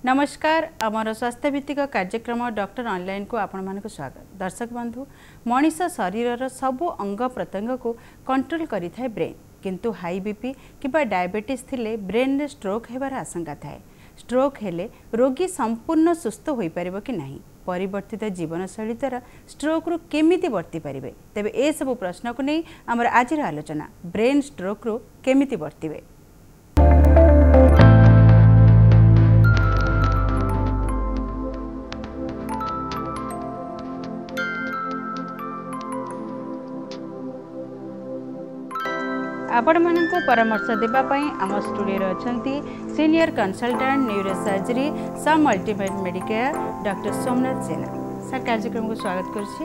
नमस्कार आमर स्वास्थ्य भित्तिक कार्यक्रम डॉक्टर ऑनलाइन को आपण मानक स्वागत। दर्शक बंधु मनीष शरीर सबु अंग प्रत्यंग को कंट्रोल करि थाए ब्रेन, किंतु हाई बीपी किबा डायबिटीज थिले ब्रेन रे स्ट्रोक हेबार आशंका थाए। स्ट्रोक हेले रोगी संपूर्ण सुस्थ होई परिबो कि नाही, परिवर्तित जीवनशैली द्वारा स्ट्रोक रु केमिति वर्ती पारिबे। तेबे ए सब प्रश्न को नहीं आमर आजिर आलोचना ब्रेन स्ट्रोक रु केमिति वर्तीबे। आपण मानकु परामर्श देबा पई आम स्टूडियो रे अछंती सीनियर कंसल्टेंट न्यूरोसर्जरी सम अल्टीमेट मेडिकेयर डॉक्टर सोमनाथ जेना। सर कार्यक्रम को स्वागत करछि।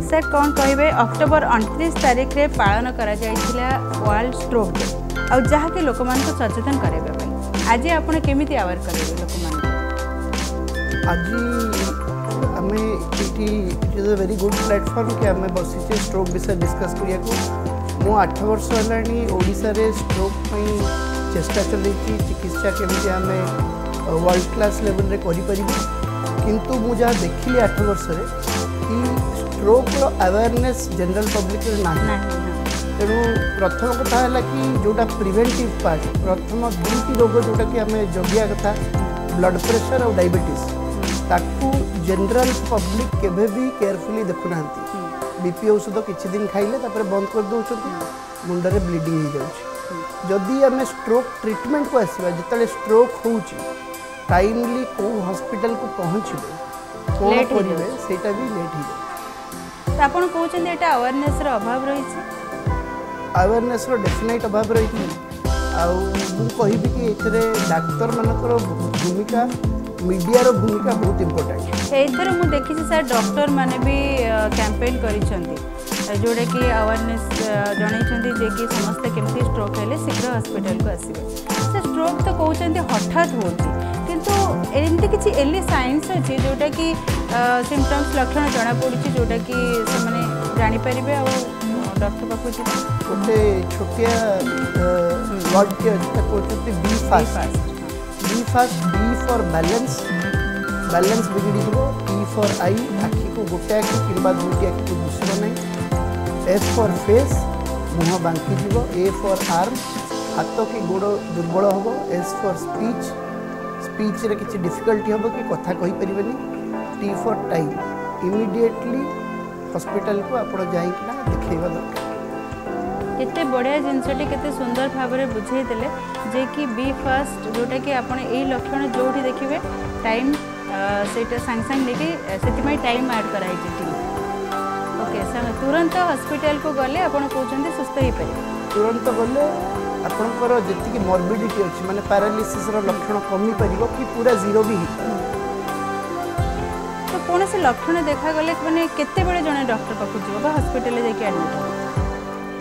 सर कौन कहबे अक्टोबर 29 तारिख रे पालन करा जायतिला वर्ल्ड स्ट्रोक डे आ जहा के लोक मान को सचेतन करेबे पई आज आपण केमिति अवेयर करेबे लोक मान आज हमें it is a very good platform कि हमें बसिचे स्ट्रोक विषय डिस्कस करिया को मु 8 वर्ष होलानी ओडिसा रे स्ट्रोक पई चेष्टा चलई चिकित्सा केमिति हमें वर्ल्ड क्लास लेवल रे करि परिबी, किंतु मु जा देखिली 8 वर्ष रे कि स्ट्रोक रो अवेयरनेस जनरल पब्लिक रे नाही। तेणु प्रथम कथा है कि जोटा प्रिवेंटिव पार्ट प्रथम दुईटी रोग जोटा कि हमें जगिया कथा ब्लड प्रेशर और डायबिटीज ताकू जनरल पब्लिक केबे भी केयरफुली देखु नांती। बीपी औषध किछि दिन खाइले तापर बंद कर दउछ मुंडरे ब्लीडिंग हो जाउछ। जदि हमें स्ट्रोक ट्रीटमेंट को आसीबा जतले स्ट्रोक होउची टाइमली को हॉस्पिटल को पहुंचबे कोन करिवे सेटा भी लेट हो जाउछ। त आपण कहउछन एटा अवेयरनेस रो अभाव रही छै। अवेयरनेस रो डेफिनेट अभाव रही छै आ मु कहिबी कि एथरे डॉक्टर मानकर भूमिका मीडिया रो भूमिका बहुत इम्पोर्टेंट। एथर मु देखि सर डॉक्टर माने भी कैंपेन करिसंती जोड़े कि अवेयरनेस जणाइछंती जे कि समस्त केमती स्ट्रोक हेले शीघ्र हॉस्पिटल को आसीबे। से स्ट्रोक तो कहउछंती हठात होची, किंतु एमती किछि एली साइंस अछि जोटा कि सिम्पटम्स लक्षण जणा पड़ुछि जोटा कि से माने जानि परिबे आ डॉक्टर पाखु जी ओते छोटिया वर्ड के कहउछंती be fast before balance balance बिगड़ी जीवो, ई फॉर आई आखि को गोटे आखि किंबा दुईटी आखि को दुसरो नहीं, एस फॉर फेस मुह बांकी जीवो, ए फॉर आर्म हाथ की गोड़ दुर्बल होबो, एस फॉर स्पीच स्पीच रे किछि डिफिकल्टी होबो कि कथा कहि परिबेनी, T for time immediately hospital को आपण जाई कि ना देखैबा दरकार। केते बढ़िया जिनसटी केते सुंदर भाव में बुझे देले जे कि बी फास्ट जोटा कि आपण एई लक्षण जोठी देखिबे टाइम सेटा संग संग लेके सेति टाइम ऐड कराई जेती। ओके सर तुरंत हॉस्पिटल को गले आपण कहउछन्ते सुस्थ हे पारे तुरंत गले आपनकर जेति कि मॉर्बिडिटी अछि माने पैरालिसिस रो लक्षण कमी परिबो कि पूरा जीरो भी हित। तो कोन से लक्षण देखा गले माने केते बेले जने डॉक्टर पाखु जीवो बा हॉस्पिटल ले जाके एडमिट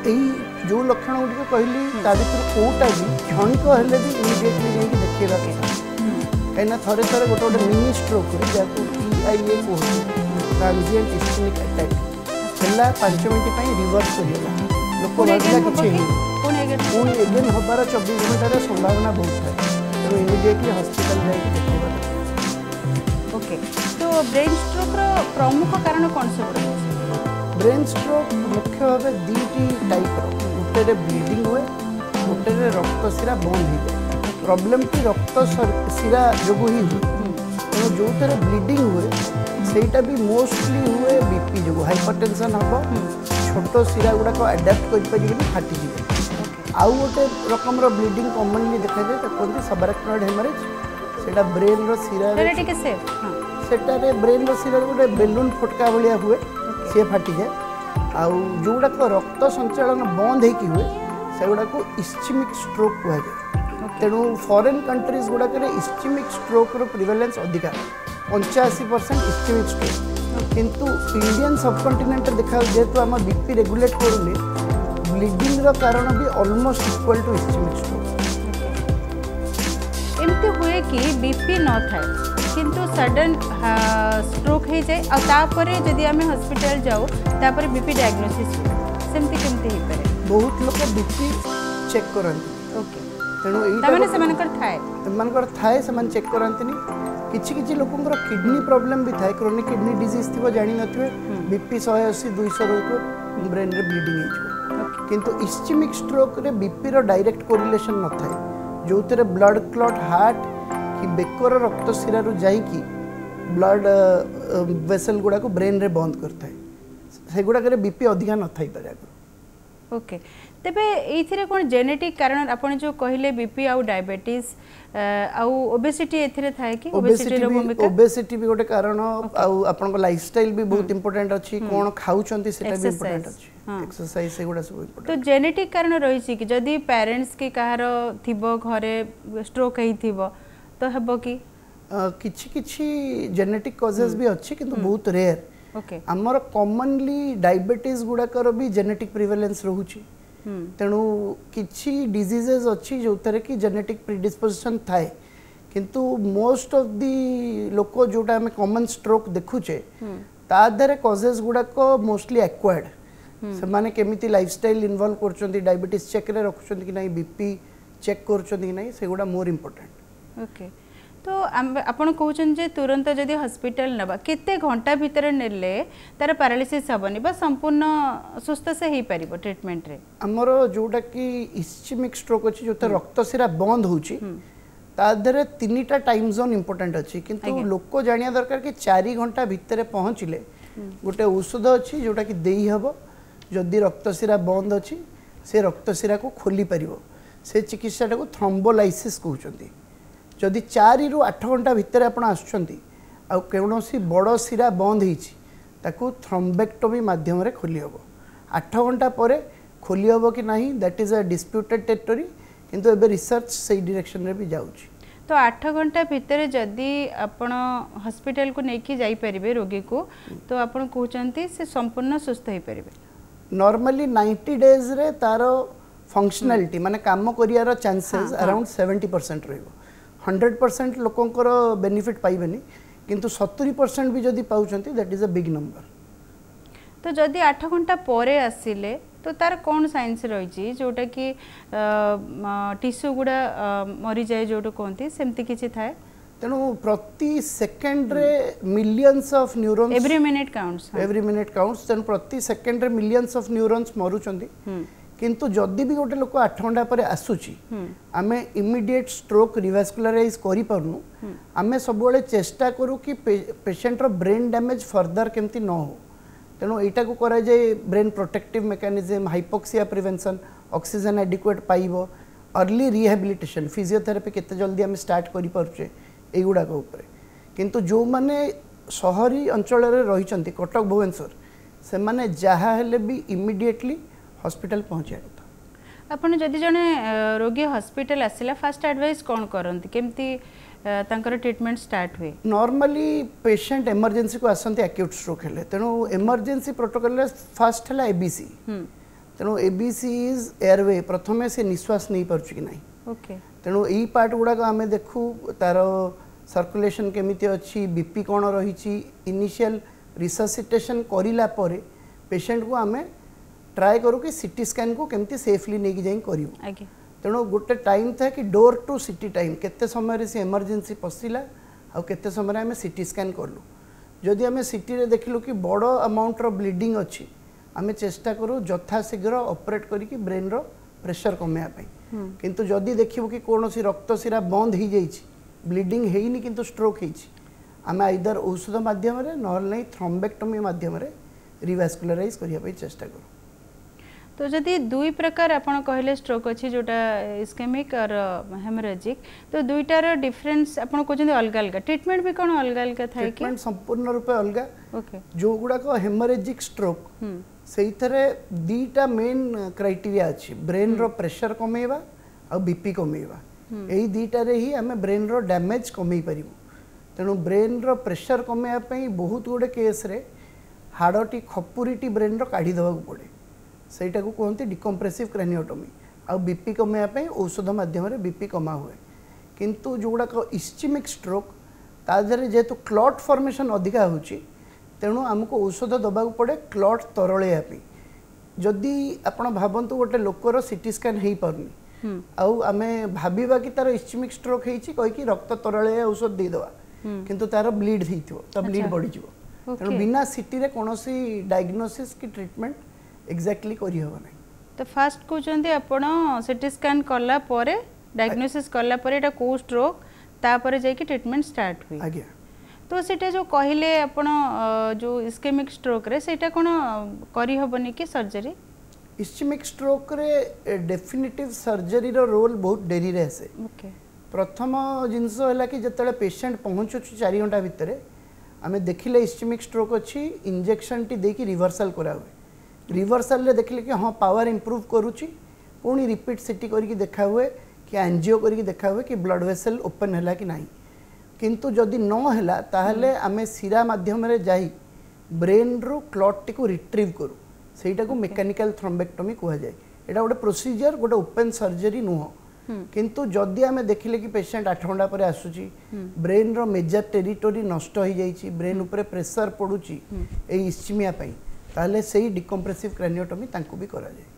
यही जो लक्षण गुड़िक कहली ता भर कौटा भी क्षणिक हेल्ले भी इमिडिएटली जाकि देखा कहीं थे थे गोटे गोटे मिनी स्ट्रोक जहाँ TIA कहते ट्रांजिएंट इस्केमिक अटैक है 5 मिनट रिवर्स होगा लोक भाविला कि पुणी एगेन हबार 24 घंटार संभावना बहुत है, तेणु इमिडिएटली हॉस्पिटल जाकि। ओके तो ब्रेन स्ट्रोक प्रमुख कारण कौन सब रही? ब्रेन स्ट्रोक मुख्य भाव दुईटी टाइप गोटे ब्लीडिंग हुए गोटे रक्त शिरा बंद हो जाए। प्रॉब्लम की रक्त शिरा जो ही हुए तेणु जो थे ब्लीडिंग हुए सेटा भी मोस्टली हुए बीपी जो हाइपरटेंशन हम छोट शिरा गुड़ाक अडाप्ट कर फाटी जाए। आउ गोटे रकम ब्लीडिंग कॉमनली देखा जाए कहते सबरेक्टोइड हेमरेज सेटा ब्रेन रो शिरा सेटारे ब्रेन रो शिरा गोटे बेलून फटका भाया हुए सी फाटी जाए आउ जो गुड़ाक रक्त संचालन बंद होगी हुए से गुड़ाक इस्केमिक स्ट्रोक कह जाए। तेणु फॉरेन कंट्रीज गुड़ाक इस्केमिक स्ट्रोक रो प्रिवेलेंस अधिका 85% इस्केमिक स्ट्रोक, किंतु इंडियन सबकंटिनेंट देखा जेहेतु आम बीपी रेगुलेट करूनी ब्लीडिंग रो कारण भी almost equal to ischaemic stroke. एमती हुए कि बीपी न थाए किंतु सडन स्ट्रोक हो जाए आ तापरे जदि आमे हॉस्पिटल जाओ तापरे बीपी डायग्नोसिस सेमती केमती हे पारे? बहुत लोग बीपी चेक करंती। ओके तेणु एमानकर थाए से चेक करांतिनी किछि किछि लोकंकर किडनी प्रॉब्लम भी थाए क्रोनिक किडनी डिजीज थिबो जानि नथिबे बीपी 180 200 रोको ब्रेन रे ब्लीडिंग हेजो किंतु इस्केमिक स्ट्रोक रे बीपी रो डायरेक्ट कोरिलेशन न थाए जोतरे ब्लड क्लॉट हार्ट कि बेकर रक्त शिरा रु जाई कि ब्लड वेसल गुडा को ब्रेन रे बंद करता है से गुडा करे बीपी अधिका न थाई पारे ओके तेबे एथिरे कोन जेनेटिक कारण आपण जो कहले बीपी आउ डायबिटीज आउ ओबेसिटी एथिरे थाए कि ओबेसिटी रो भूमिका ओबेसिटी भी गोटे कारण आउ आपण को लाइफस्टाइल भी बहुत इंपोर्टेंट अछि कोन खाउचंती सेटा भी इंपोर्टेंट अछि एक्सरसाइज से गुडा सब इंपोर्टेंट तो जेनेटिक कारण रहिछि कि जदी पेरेंट्स के कहार थिबो घरे स्ट्रोक हेई थिबो तो हेबो कि किछि किछि जेनेटिक कॉजेस भी अछि किंतु बहुत रेयर ओके हमर कॉमनली डायबिटीज गुडा कर भी जेनेटिक प्रिवेलेंस रहउछि तेणु किछि डिजीजेस अच्छी जो तरह की जेनेटिक प्रिडिस्पोजिशन थाए किंतु मोस्ट ऑफ दी लोक जोटा हमें कॉमन स्ट्रोक देखुचे ता देरे कॉजेस गुडा को मोस्टली एक्वायर्ड से माने केमिति लाइफस्टाइल इन्वॉल्व करचोंती डायबिटीज चेक रे रखुचोंती कि नहीं बीपी चेक करचोंती कि नहीं से गुडा मोर इंपोर्टेंट ओके तो आपण कहउछन जे तुरंत जदी हॉस्पिटल नबा केते घंटा भीतर नेले तार पैरालिसिस हबनी बा संपूर्ण सुस्त से ही परिबो ट्रीटमेंट रे हमरो जोटा कि इस्केमिक स्ट्रोक अछि जोते रक्त शिरा बंद होउची ता देरे तीनटा टाइम जोन इंपोर्टेंट अछि किंतु लोक जानिया दरकार कि 4 घंटा भीतर पहुंचले गोटे औषध अछि जोटा कि देई हबो जदी रक्त शिरा बंद अछि से रक्त शिरा को खोली परिबो से चिकित्साटा को थ्रोम्बोलाइसिस कहउचंती जदि 4 रु 8 घंटा भितर आपण आछुंती आ केवनसी बड़ शिरा बंद होईची ताकू थ्रोम्बेक्टोमी माध्यम रे खोली हबो 8 घंटा परे खोली हबो कि नहीं that is a disputed territory किंतु एबे रिसर्च से डायरेक्शन रे भी जाउची तो 8 घंटा भितर जदि आपण हॉस्पिटल को नेकी जाई परिबे रोगी को तो आपण कहउचंती से संपूर्ण सुस्त होई परिबे नॉर्मली 90 डेज रे तारो फंक्शनलिटी माने काम करियार चांसेस अराउंड 70% रहइबो 100% लोकंकर बेनिफिट पाइबेनी किंतु 70% भी जदि पाउचंती that is a big number तो जदि 8 घंटा परे आसिले तो तार कौन साइंस रही जोटा कि टिश्यू गुड़ा मरी जाए जोटा कहते सेमती किछि थाए तेणु प्रति सेकेंड रे millions of neurons every minute counts तेणु प्रति सेकेंड रे मिलियंस ऑफ न्यूरॉन्स मरुचंती किंतु जदि भी गोटे लोक 8 घंटा पर आसुची आमे इमीडिएट स्ट्रोक रिवास्कुलराइज करि परनु आमे सब बेले चेष्टा करू कि पेशेंट रो ब्रेन डैमेज फर्दर केमती न हो तेणु एटा को करा जाए brain protective mechanism hypoxia prevention oxygen adequate पाइबो अर्ली रिहैबिलिटेशन फिजियोथेरेपी केते जल्दी आमे स्टार्ट करि परछे एगुडा को ऊपर किंतु जो माने शहरी अंचल रे रहिचंती कटक भुवनेश्वर से माने जहा हेले भी इमीडिएटली हॉस्पिटल पहुंचे आपण जदि जने रोगी हॉस्पिटल आसिला फर्स्ट एडवाइस कोन करंती केमती तांकर ट्रीटमेंट स्टार्ट हुए नॉर्मली पेशेंट इमरजेंसी को आसंती एक्यूट स्ट्रोक हेले तेणु इमरजेंसी प्रोटोकॉल रे फर्स्ट हला एबीसी तेणु एबीसी इज एयरवे प्रथमे से निश्वास नहीं परछु कि नहीं ओके तेणु एई पार्ट गुडा को हमें देखू तार सर्कुलेशन केमिति अछि बीपी कोन रहिछि इनिशियल रिससिटेशन करिला परे पेशेंट को हमें ट्राई करू कि सीटी स्कैन को केमती सेफली नहीं जाई करियो तेणु गोटे टाइम था कि डोर टू सिटी टाइम केते समय से इमरजेंसी पशिला आ केते समय आमे सीटी स्कैन करलु जदि आमे सीटी रे देखलु कि बड़ अमाउंट रो ब्लीडिंग अछि आमे चेष्टा करू यथा शीघ्र ऑपरेट करी कि ब्रेन रो प्रेशर कमेया पई किंतु जदि देखिबो कि कोनोसी रक्त शिरा बंद ही जाइछि ब्लीडिंग हेइनी किंतु स्ट्रोक हेइछि आमे आइदर औषध माध्यम रे नहल नै थ्रोम्बेक्टोमी माध्यम रे रिवास्कुलराइज करिया पई चेष्टा करू तो जदि दुई प्रकार आपण कहले स्ट्रोक अछि जोटा इस्केमिक और हेमोरेजिक तो दुईटार डिफरेंस आपण कहजंदी अलग अलग ट्रीटमेंट भी कोन अलग अलग थाय कि ट्रीटमेंट संपूर्ण रूप अलग ओके जो गुडा को हेमोरेजिक स्ट्रोक सेइथरे दीटा मेन क्राइटेरिया अछि ब्रेन रो प्रेशर कमेवा आ बीपी कमेवा एही दीटा रे ही हमें ब्रेन रो डैमेज कमेई परिबो तेनु ब्रेन रो प्रेशर कमेया पई बहुत गुडे केस रे हाडटी खपुरीटी ब्रेन रो काढी दवा पड़े सेटा को कहते डिकम्प्रेसिव क्रानियोटोमी आ बीपी कमेया पई औषध माध्यम रे बीपी कमा हुए किंतु जोड़ा को इस्केमिक स्ट्रोक तादरे जेतु क्लॉट फॉर्मेशन अधिका होची तेणु आमको औषध दबा पड़े क्लॉट तरलैया पई जदि आपण भाबंतु गोटे लोकर सीटी स्कैन हेई परनी आउ आमे भाबिबा कि तार इस्चेमिक स्ट्रोक हेछि कहि कि रक्त तरळे औषध दे दवा किंतु तार ब्लीड हेइथिबो त ब्लीड बढ़ी जिवो तनो बिना सिटी रे कोनोसी डायग्नोसिस की ट्रीटमेंट एग्जैक्टली करि होबो नै तो फास्ट कहते आपण सिटी स्कैन कला परे डायग्नोसिस कला परे एटा को स्ट्रोक तापर जाइए ट्रीटमेंट स्टार्ट हुई आज्ञा तो सेटा जो कहले आपण जो इस्केमिक स्ट्रोक रे सेटा कोन करी होबनी कि सर्जरी इस्केमिक स्ट्रोक रे डेफिनेटिव सर्जरी रो रोल बहुत डेरी रे आसे ओके प्रथम जिनस होला कि जतले पेशेंट पहुंचु 4 घंटा भितरे आमे देखिले इस्केमिक स्ट्रोक अछि इंजेक्शन टी देकी रिवर्सल करा हुए रिवर्सल रे देखिले कि हां पावर इंप्रूव करूची पुणी रिपीट सिटी करके देखा हुए कि एंजियो करके देखा हुए कि ब्लड वेसल ओपन हैला कि नहीं किंतु जदि न हैला ताहले आमे सिरा माध्यम रे जाई ब्रेन रो क्लॉट टी को रिट्रीव करू सेटा को मेकानिकल थ्रोम्बेक्टोमी कहा जाए एटा गोटे प्रोसीजर गोटे ओपन सर्जरी नुह किंतु जदि आमे देखिले कि पेशेंट 8 घंटा पर आसुची ब्रेन रो मेजर टेरिटोरी नष्ट हो जाइछि ब्रेन ऊपर प्रेशर पडुची ए इस्चिमिया पई ताहले सेही डिकम्प्रेसिव क्रानियोटोमी तांको भी करा जाए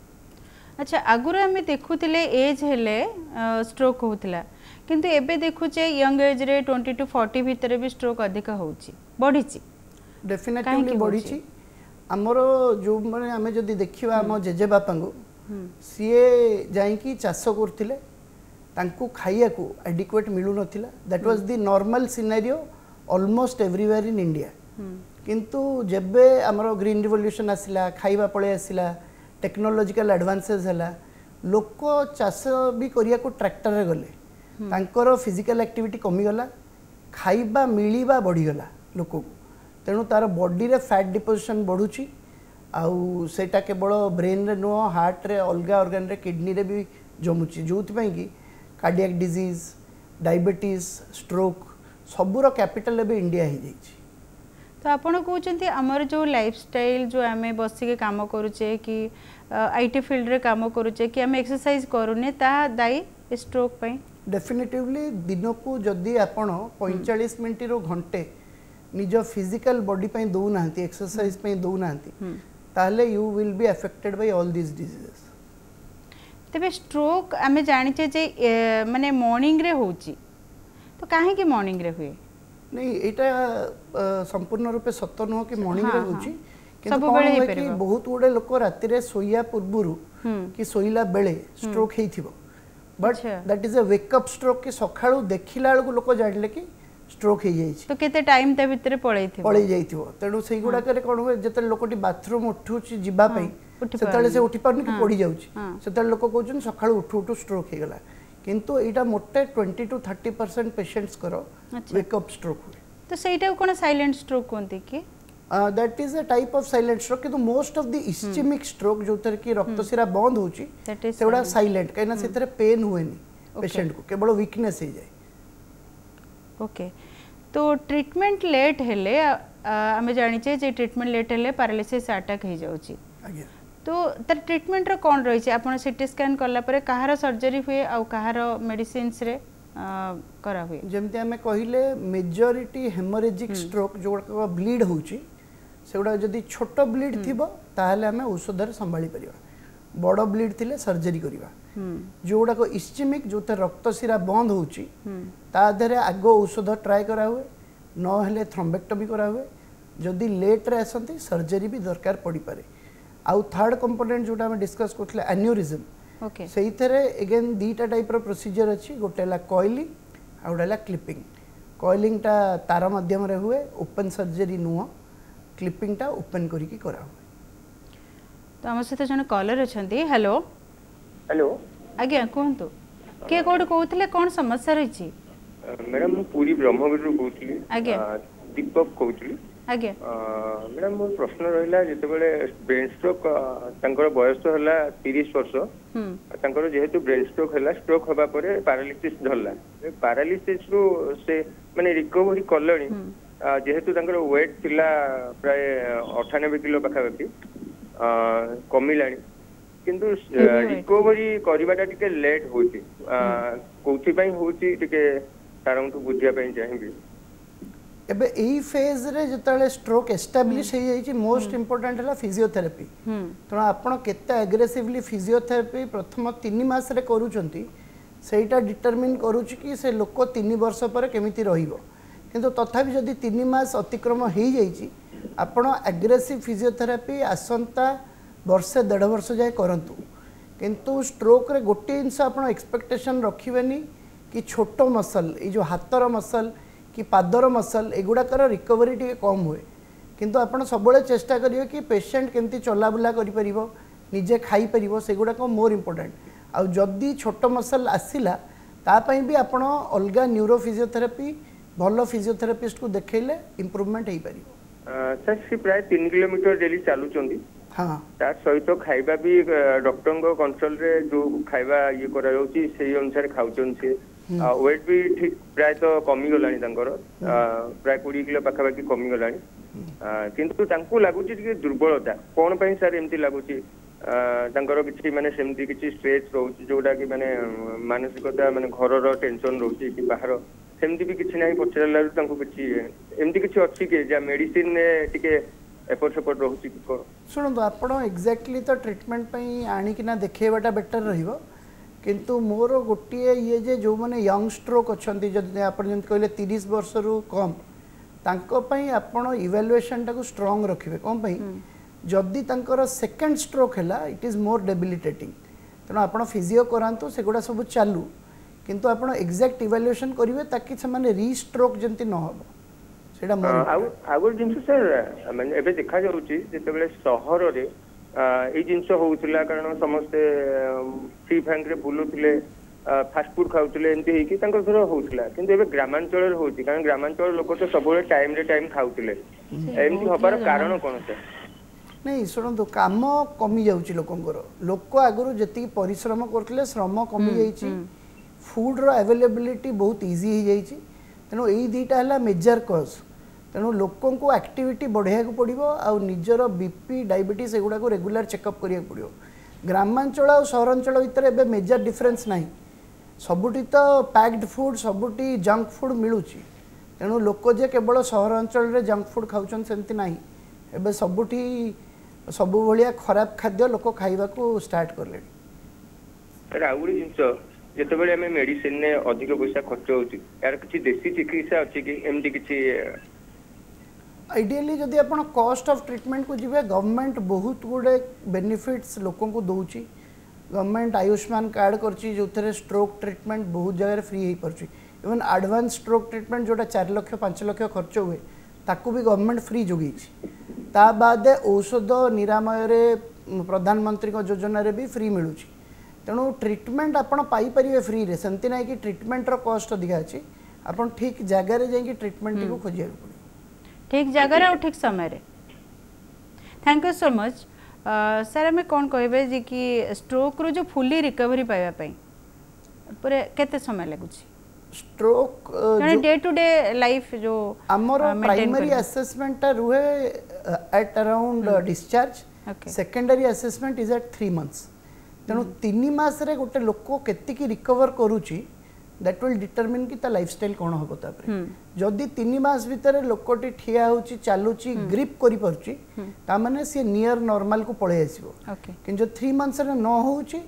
अच्छा आगुर आम देखुले एज हेले स्ट्रोक होता किंतु एबे देखुचे यंग एज रे 20 to 40 भितर भी स्ट्रोक अधिक होउची बढ़ीची डेफिनेटली बढ़ीची हमरो जो माने हमें जदी देखिबा हम जेजे बापा को सीए जाई की चाष करथिले तांको खाइया को एडिक्वेट मिलु नथिला that was the normal scenario almost everywhere in India किंतु जेबे हमरो ग्रीन रिवोल्यूशन आसिला खाइबा पळे आसिला टेक्नोलॉजिकल एडवांसेस हैला लोक चाष भी करिया को ट्रैक्टर रे गले तांकर फिजिकल एक्टिविटी कमी गला खाइबा मिलिबा बढ़ी गला लोक को तेणु तार बॉडी रे फैट डिपोजिशन बढ़ुची आउ सेटा केवल ब्रेन रे नो हार्ट रे अलगा ऑर्गन रे किडनी रे भी जमुची जोथि पई कि कार्डियक डिजीज डायबिटीज स्ट्रोक सबुर कैपिटल भी इंडिया ही जाइछि तो आपण कहते आमर जो लाइफस्टाइल जो आम बसिक काम करुचे कि आईटी फील्ड रे काम करुचे कि आम एक्सरसाइज करूने ता दाई स्ट्रोक पई डेफिनेटिवली दिन को जदि आपण 45 मिनिट रो घंटे निज फिजिकल बॉडी पई दउ नांती एक्सरसाइज पई दउ नांती ताले you will be affected by all this diseases तबे स्ट्रोक आम जानिचे जे माने मॉर्निंग रे होची तो काहे कि मॉर्निंग रे हुए नहीं एटा संपूर्ण रूपे सत्य नुह कि मॉर्निंग रे होची किंतु कि बहुत गुडे लोक राति रे सोया पूर्वरु कि सोइला बेले स्ट्रोक हेइथिबो but that is a wake up stroke कि सखाळु देखिला बेलको लोक जानिले कि स्ट्रोक हे जाइछि तो केते टाइम ते भितरे पळै जाइथिबो तेणु सेही गुडा करे कोन होय जते लोकटी बाथरूम उठुची जिबा पई सेतले से उठी पारनी कि पड़ी जाउची सेतले लोक कहउछन सखाळु उठु उठु स्ट्रोक हे गला किंतु एटा मोटे 20 to 30% पेशेंट्स करो वेक अप स्ट्रोक हुए तो सेटा कोन साइलेंट स्ट्रोक कोनती कि that is a type of silent stroke किंतु most of the ischemic stroke जो तर कि रक्त शिरा बंद होची सेडा साइलेंट कहना सेतरे पेन हुएनी पेशेंट को केवल वीकनेस हे जाय ओके तो ट्रीटमेंट लेट हेले आमे जानि छे जे ट्रीटमेंट लेट हेले पैरालिसिस अटैक हे जाउची आज्ञा तो तर ट्रीटमेंट रो कोन रही छे आपण सीटी स्कैन करला परे कहार सर्जरी हुए आ कहार मेडिसिन्स रे करा हुए जेमते हमें कहिले मेजॉरिटी हेमोरेजिक स्ट्रोक जो ब्लीड होची सेगुडा जदी छोट ब्लीड थिबो ताहले हमें औषधर संभाली परिबा बड़ ब्लीड थिले सर्जरी करिबा जोडा को इस्चेमिक जो त रक्त शिरा बंद होची ता धरे आगो औषध ट्राई करा हुए न हेले थ्रोम्बेक्टोमी करा हुए जदी लेट रे आसंती सर्जरी भी दरकार पड़ी पारे आउ थर्ड कंपोनेंट जोटा हम डिस्कस करथले एन्यूरिज्म ओके सेही थरे अगेन दीटा टाइप रो प्रोसीजर अछि गोटेला कॉइलिंग आउडाला क्लिपिंग कॉइलिंग ता तार माध्यम रे हुए ओपन सर्जरी नुह क्लिपिंग ता ओपन करी की करा हुए तो हम से जने कॉलर अछंती हेलो हेलो आज्ञा कोंतु के कोड कहउतले कोन समस्या रही छी मैडम पूरी ब्रह्मगिरी रो कहउतली आज्ञा दीपक कहउतली आज्ञा मैडम मोर प्रश्न रहिला जते बेले ब्रेन स्ट्रोक तांकर बयस होला 30 वर्ष तांकर जेहेतु ब्रेन स्ट्रोक होला स्ट्रोक होबा परे पैरालिसिस धरला पैरालिसिस रो से माने रिकवरी करलणी जेहेतु तांकर वेट थिला प्राय 98 किलो पाखापाखि कमिलाणी किंतु रिकवरी करिबाटा टिके लेट होची कोथि पई होची टिके तारंतु बुझिया पई चाहिबी एबे एई फेज रे जतले स्ट्रोक एस्टैब्लिश हो जाई मोस्ट इंपोर्टेंट है फिजियोथेरेपी तो आपण केते एग्रेसिवली फिजियोथेरेपी प्रथम 3 मास रे करूचंती सेटा डिटरमिन करूची कि से लोक 3 वर्ष पर केमिति रहिबो किंतु तथापि जदि 3 मास अतिक्रम हो जाई आपण एग्रेसिव फिजियोथेरेपी आसंता वर्षे 1.5 वर्ष जाए करंतु किंतु स्ट्रोक रे गोटे जिनस आपण एक्सपेक्टेशन रखिबेनी कि छोट मसल ये जो हाथर मसल कि पादर मसल एगुड़ाकर रिकवरी टी कम हुए किंतु आपण सब चेष्टा करियो कि पेशेंट केमती चलाबुला करि परिबो निजे खाई परिबो सेगुड़ा मोर इंपोर्टेंट आउ जदि छोट मसल आसिला तापाई भी आपण अलगा न्यूरो फिजियोथेरेपी भल फिजियोथेरेपिस्ट को देखैले इंप्रूवमेंट हेई परिबो सर सी प्राय 3 किलोमीटर डेली चालू चंदी हाँ तार सहित खाइबा भी डॉक्टर को कंट्रोल रे जो खाइबा ये करा जाउची सेही अनुसार खाउचन से वेट भी ठीक प्राय तो कमी गलानी तांकर प्राय 20 किलो पाखापाखि कमी गलानी किंतु तांको लागुची कि दुर्बलता कोन पई सर एमती लागुची तांकर किछि माने सेमती किछि स्ट्रेस रहउची जोडा कि माने मानसिकता माने घर रो टेंशन रहउची कि बाहर सेमती भी किछि नाही पछरला तांको किछि एमती किछि अछि कि जा मेडिसिन ने टिके एफर्ट सपोर्ट रहउची कि को सुनंदो आपण एग्जैक्टली तो ट्रीटमेंट पई आनी किना देखेबाटा बेटर रहिबो किंतु मोर गोटे ये जे जो माने यंग स्ट्रोक अछंती जदि आपण जंत कहले 30 वर्ष रु कम तांको पई आपण इवैल्यूएशन टाको स्ट्रांग रखिबे कोन पई जदि तांकर सेकंड स्ट्रोक हैला इट इज मोर डेबिलिटेटिंग तनो आपण फिजियो करांतो सेगुडा सब चालू किंतु आपण एग्जैक्ट इवैल्यूएशन करिवे ताकि से माने री स्ट्रोक जंती न होबो सेडा मोर आगो जिंस सर माने एबे देखा जाउची जेतेबेले शहर रे ए जिनस होउथिला कारण समस्त फ्री फैंक रे बुलुथिले फास्ट फूड खाउथिले एंती हेकी तांकर घर होउथिला किंतु एबे ग्रामांचल रे होउची कारण ग्रामांचल लोक तो सबले टाइम रे टाइम खाउथिले एंती होबार कारण कोन से नहीं सुनंतु काम कमी जाउची लोकंगर लोक आगरु जति परिश्रम करथिले श्रम कमी जाईची फूड रो अवेलेबिलिटी बहुत इजी हो जाईची तेनो एई दीटा हला मेजर कॉज तेणु लोक एक्टिविटी बढ़ाया पड़ो आउ निजर बीपी डायबिटीज एगुड़ा को रेगुलर चेकअप करिया पड़ो ग्रामांचल और सहरांचल भितर एबे मेजर डिफरेंस नहीं सबुटी तो पैक्ड फूड सबुटी जंक फूड मिलूची तेणु लोक जे केवल सहरांचल रे जंक फूड खाउछन सेंती नहीं एबे सबुटी सबु भलिया खराब खाद्य लोक खाइबा को स्टार्ट करले राउडी जिंस जेतेबेले हमें मेडिसिन ने अधिक पैसा खर्च होची यार किछि देसी चिकित्सा अछि कि एमडी किछि आइडियली जदि आपण कॉस्ट ऑफ ट्रीटमेंट को जीवे गवर्नमेंट बहुत गुडे बेनिफिट्स लोकों को दउची गवर्नमेंट आयुष्मान कार्ड करची जो थरे स्ट्रोक ट्रीटमेंट बहुत जगह फ्री हो परची इवन एडवांस स्ट्रोक ट्रीटमेंट जोटा 4 लाख 5 लाख खर्च हुए ताकू भी गवर्नमेंट फ्री जोगीची ता बाद औषध निरामय रे प्रधानमंत्री को योजना रे भी फ्री मिलूची तेणु ट्रीटमेंट आपण पाई परिवे फ्री रे सेंती नाही कि ट्रीटमेंट रो कॉस्ट अधिका अछि आपण ठीक जगह रे जाई कि ट्रीटमेंट को खोजिया पड़े ठीक जगह और ठीक समय रे thank you so much sir हमें कौन कहबे जे कि स्ट्रोक रो जो फुली रिकवरी पाइबा पई पूरे केते समय लागुची stroke day to day life जो हमर प्राइमरी असेसमेंट रुहे at around discharge secondary assessment is at 3 months तेणु 3 मास रे गोटे लोक केति की रिकवर करूची दैट विल डिटरमिन कि ता लाइफस्टाइल कौन होबो तापरे जदि 3 मास भीतर लोकटी ठिया होची चालुची ग्रिप करि परची ता माने से नियर नॉर्मल को पळे आसीबो कि जो 3 मंथ्स रे न होची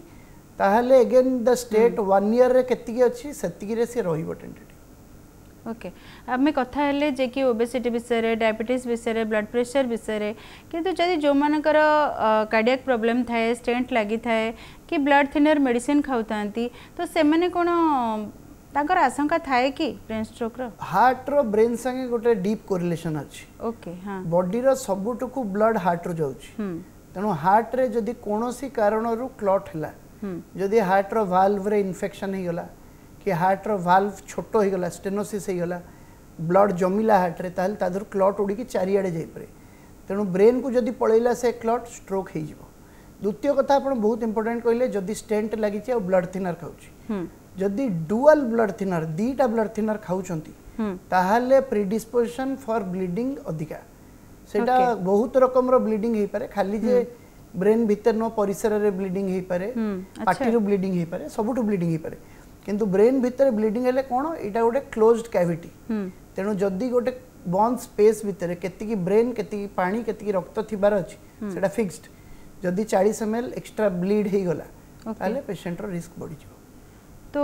ताहले अगेन द स्टेट 1 ईयर रे केति अछि सेति रे से रहिबो टेंटेटिव ओके आम कथा हेले जे कि ओबेसिटी विषय रे डायबिटीज विषय रे ब्लड प्रेशर विषय रे किंतु जदि जो मानकर कार्डियक प्रॉब्लम थाए स्टेंट लागि थाए कि ब्लड थिनर मेडिसिन खाउतांती तो से माने कोन ताकर आशंका थाए कि ब्रेन स्ट्रोक रो हार्ट रो ब्रेन संगे गोटे डीप कोरिलेशन अछि ओके हां बॉडी रो सबुटुकु ब्लड हार्ट रो जाउछि तनो हार्ट रे जदि कोनोसी कारण रो क्लॉट हला जदि हार्ट रो वाल्व रे इन्फेक्शन हे गला कि हार्ट रो वाल्व छोटो हो गला स्टेनोसिस हो गला ब्लड जमिला हार्ट रे ताल तादर क्लॉट उडी की चारियाडे जाई परे तेणु ब्रेन को जदि पळैला से क्लॉट स्ट्रोक हे जिवो द्वितीय कथा आपण बहुत इंपोर्टेंट कहले जदि स्टेंट लागि छै ब्लड थिनर खाउछि जदि डुअल ब्लड थिनर दीटा ब्लड थिनर खाउछंती ताहाले प्रीडिस्पोजिशन फॉर ब्लीडिंग अधिका सेटा बहुत रकम रो ब्लीडिंग हे पारे खाली जे ब्रेन भीतर नो परिसर रे ब्लीडिंग हे पारे पार्टी रो ब्लीडिंग हे पारे सबुटो ब्लीडिंग हे पारे किंतु ब्रेन भीतर ब्लीडिंग हेले कोन एटा गोटे क्लोज्ड कैविटी तेणु जदि गोटे बंद स्पेस भितर केतिकी ब्रेन केतिकी पानी केतिकी रक्त थिबार अछि सेटा फिक्स्ड जदि 40 ml एक्स्ट्रा ब्लीड हे गला ताले पेशेंट रो रिस्क बढ़ी जो तो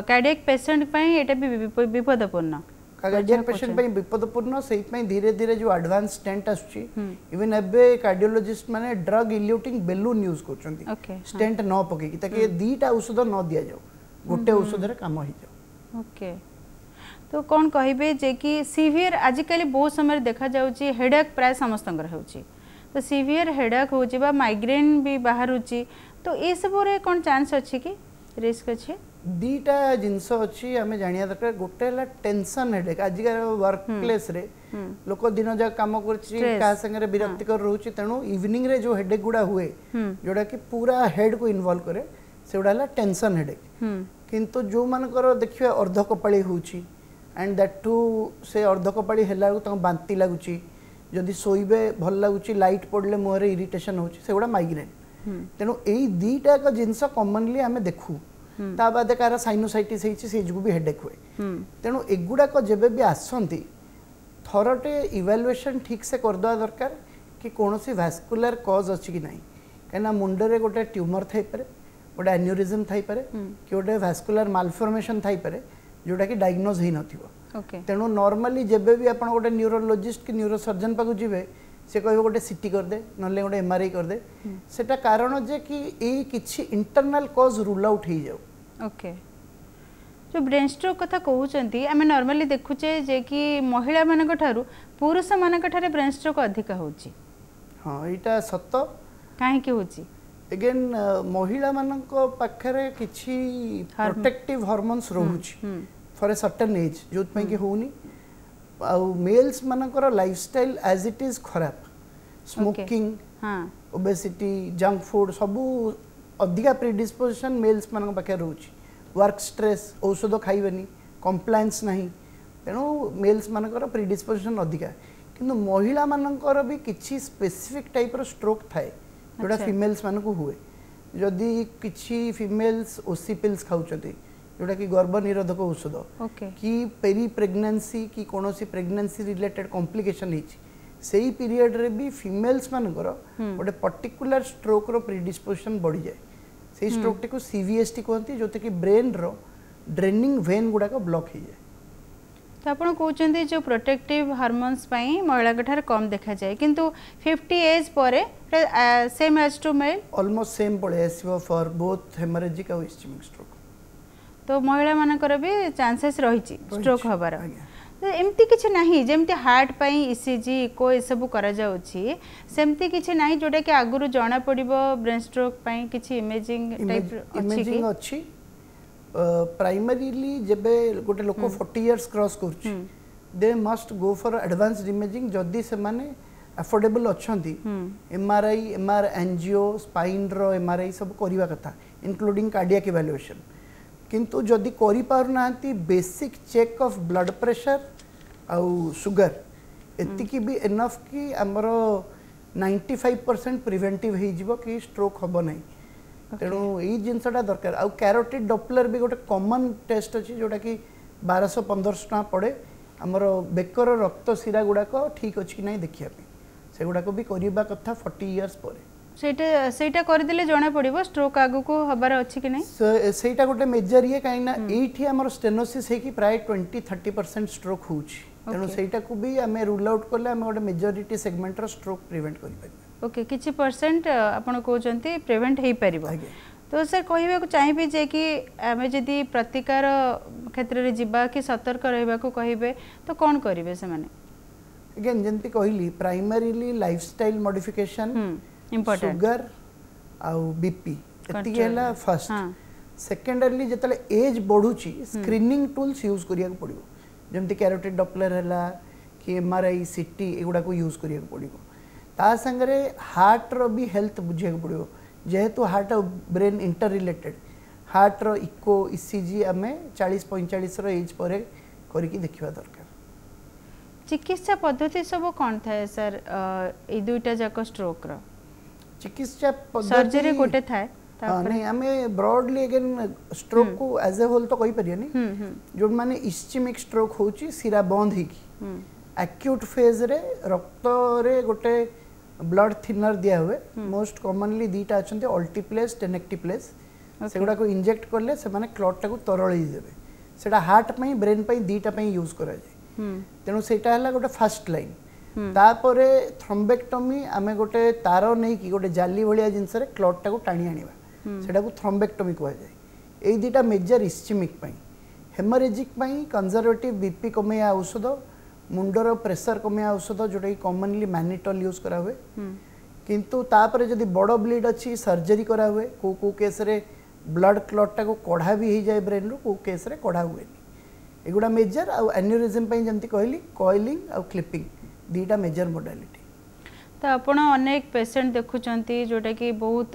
कार्डियक पेशेंट पई एटा भी विपदपूर्ण कार्डियक पेशेंट पई विपदपूर्ण सेहि पई धीरे धीरे जो एडवांस स्टेंट आछी इवन एबे कार्डियोलॉजिस्ट माने ड्रग इल्यूटिंग बेलून यूज करचंती स्टेंट न पके कि ताकि दीटा औषध न दिया जाओ गोटे औषध रे काम ही जाओ ओके तो कौन कहिबे जे कि सीवियर आजिकली बहुत समय देखा जाउची हेडेक प्राय समस्तंकर होउची तो सीवियर हेडेक होउची बा माइग्रेन भी बाहर होउची तो ए सब रे कोन चांस अछि कि रिस्क अछि दीटा जिनस अच्छी आम जाना दरकार गोटे टेंशन हेडेक आजिकार वर्क प्लेस रे लोक दिन जाक काम कर विरक्तिकर रोचे तेणु इवनिंग रे जो हेडेक गुड़ा हुए जोड़ा कि पूरा हेड को इन्वॉल्व करे से गुड़ा टेंशन हेडेक किंतु जो मानकर देखिए अर्ध कपाड़ी होची एंड दैट टू से अर्ध कपाड़ी हेला बांती लगुच जदि शोबे भल लगुच लाइट पड़े मुहर इरिटेशन होची से गुड़ा माइग्रेन तेणु यही दीटा जिनस कॉमनली आम देखू ता बाद कार साइनोसाइटिस से भी हेडेक हुए तेणु एगुड़ाक जब भी आसती थरटे इवालुएशन ठीक से करदे दरकार कि कौन सी भास्कुलर कज अच्छी कि नहीं कहीं मुंडे गोटे ट्यूमर थाईपे गोटे एन्यूरिज्म थाईपे कि गोटे भास्कुलर मालफॉर्मेशन थाईपे जोटा कि डायग्नोज हो नथिबो तेणु नॉर्मली जब भी आप गोटे न्यूरोलॉजिस्ट कि न्यूरोसर्जन पाक जीवे से कह गोटे सीटी करदे नले गोटे एमआरआई करदे सेटा कारण जे कि ए किछि इंटरनल कॉज रूल आउट हो जाओ ओके जो ब्रेन स्ट्रोक कथा कहउचंती आमे नॉर्मली देखुचे जे कि महिला मानक ठारू पुरुष मानक ठारे ब्रेन स्ट्रोक अधिक होउची हां एटा सत्य काहे कि होउची अगेन महिला मानक पाखरे किछि प्रोटेक्टिव हार्मोन्स रहउची फॉर ए सर्टेन एज जोत पे कि होउनी आउ मेल्स मानकर लाइफस्टाइल एज इट इज खराब स्मोकिंग ओबेसिटी जंक फूड सबू अधिका प्रीडिस्पोजिशन मेल्स मान पाखे रोच वर्क स्ट्रेस औषध खाइबेनी कंप्लायंस नहीं तेणु मेल्स मानकर प्रीडिस्पोजिशन अधिका किंतु महिला मानकर भी किछि स्पेसिफिक टाइप रो स्ट्रोक थाए जोड़ा फीमेल्स मानक हुए जदि किछि फीमेल्स ओसी पिल्स खाउचते जोटा कि गर्भ निरोधक औषध कि पेरी प्रेगनेंसी कि कौन सी प्रेगनेंसी रिलेटेड कॉम्प्लिकेशन से पीरियड रे भी फीमेल्स मानकर गोटे पर्टिकुलर स्ट्रोक रो प्रीडिस्पोजिशन बढ़ी जाए से स्ट्रोक टी को सीवीएसटी कहती जो कि ब्रेन रो ड्रेनिंग वेन गुड़ा को ब्लॉक हो जाए तो आपण कहते जो प्रोटेक्टिव हार्मोन्स पई महिला के ठार कम देखा जाए किंतु 50 एज परे same age to male almost same पड़े आसीबो फॉर बोथ हेमरेजिक और इस्केमिक स्ट्रोक तो महिला मानकर भी चांसेस रही स्ट्रोक हबार तो एमती किछि नाही जेमती हार्ट पई ईसीजी इको ए सब करा जाउछि सेमती किछि नाही जोटा कि आगुरु जाना पड़िबो ब्रेन स्ट्रोक पई किछि इमेजिंग टाइप इमेजिंग अच्छी प्राइमरीली जेबे गोटे लोक 40 इयर्स क्रॉस करछि they must go for advanced imaging जदी से माने अफोर्डेबल अछंती एमआरआई एमआर एंजियो स्पाइन रो एमआरआई सब करिवा कथा इंक्लूडिंग कार्डियक इवैल्यूएशन किंतु जदि करि पारना basic check of blood pressure आउ शुगर एतिकी भी एनफ कि हमर 95% प्रिवेंटिव हो जिवो कि स्ट्रोक होबो नै तेणु यही जिनसटा दरकार आउ कैरोटिड डॉपलर भी गोटे कॉमन टेस्ट अछि जोटा कि 1200-1500 टका पड़े हमर बेकर रक्त शिरा गुडाक ठीक अछि कि नै देखिया पे से गुडाक भी करिबा कथा 40 इयर्स परे सेटा कर देले जाना पड़िबो स्ट्रोक आगु को हबार अछि कि नै सेटा गोटे मेजर ये काइना एठी हमर स्टेनोसिस है कि प्राय 20-30% स्ट्रोक होउची तेणु सेटा को भी हमें रूल आउट करले हम गोटे मेजॉरिटी सेगमेंट रो स्ट्रोक प्रिवेंट करि पारिबो ओके किछि परसेंट आपण कहउचंती प्रिवेंट हेई पारिबो तो सर कहबा को चाहिबे जे कि हमें जदी प्रतिकार क्षेत्र रे जिबा कि सतर्क रहबा को कहिबे तो कोन करिवे से माने अगेन जंती कहली प्राइमरीली लाइफस्टाइल मॉडिफिकेशन शुगर आउ बीपी एति गेला फर्स्ट सेकेंडली जतले एज बढ़ुची स्क्रीनिंग टूल्स यूज करिया पड़िबो जेमति कैरोटिड डॉपलर हैला कि एमआरआई सीटी एगुडा को यूज करिया पड़िबो ता संगरे हार्ट रो भी हेल्थ बुझिया पड़िबो जेहेतु हार्ट और ब्रेन इंटर रिलेटेड हार्ट रो इको ईसीजी हमें 40-45 रो एज परे करिकि देखिबा दरकार चिकित्सा पद्धति सब कोन थाए सर ए दुईटा जाक स्ट्रोक रो चिकित्सा पद्धति सर्जरी गोटे थाए नहीं हमें ब्रॉडली अगेन स्ट्रोक को एज ए होल तो कहि परियनी जो माने इस्केमिक स्ट्रोक होची सिरा बंद ही एक्यूट फेज रे रक्त रे गोटे ब्लड थिनर दिया हुए मोस्ट कॉमनली दीटा अच्छा अल्टीप्लेस टेनेक्टिप्लेस से गुड़ा को इंजेक्ट करले से माने क्लॉट टाको तरळई देबे सेटा हार्ट पई ब्रेन पई दीटा पई यूज करा जाय तेनु सेटा हला गोटे फर्स्ट लाइन तापरे थ्रोम्बेक्टोमी आमे गोटे तार नै कि गोटे जाली भलिया जिंस रे क्लॉट टाको टाणी आनिबा सेटा को थ्रोम्बेक्टोमी कहै जाय एई दीटा मेजर इस्चेमिक पई हेमोरेजिक पई कंजर्वेटिव बीपी कमेया औषध मुंडर प्रेशर कमेया औषध जोटा कि कॉमनली मैनिटॉल यूज करा हुए किंतु तापरे जदि बड़ ब्लीड अच्छी सर्जरी करा हुए को केस रे ब्लड क्लॉट टाको कढ़ा भी हो जाए ब्रेन रू को केस रे कढ़ा हुए एगुड़ा मेजर आ एन्यूरिज्म पई जंती कहली कॉइलिंग आ क्लिपिंग दीटा मेजर मोडालिटी तो आपण अनेक पेशेंट देखुचंती जोटा कि बहुत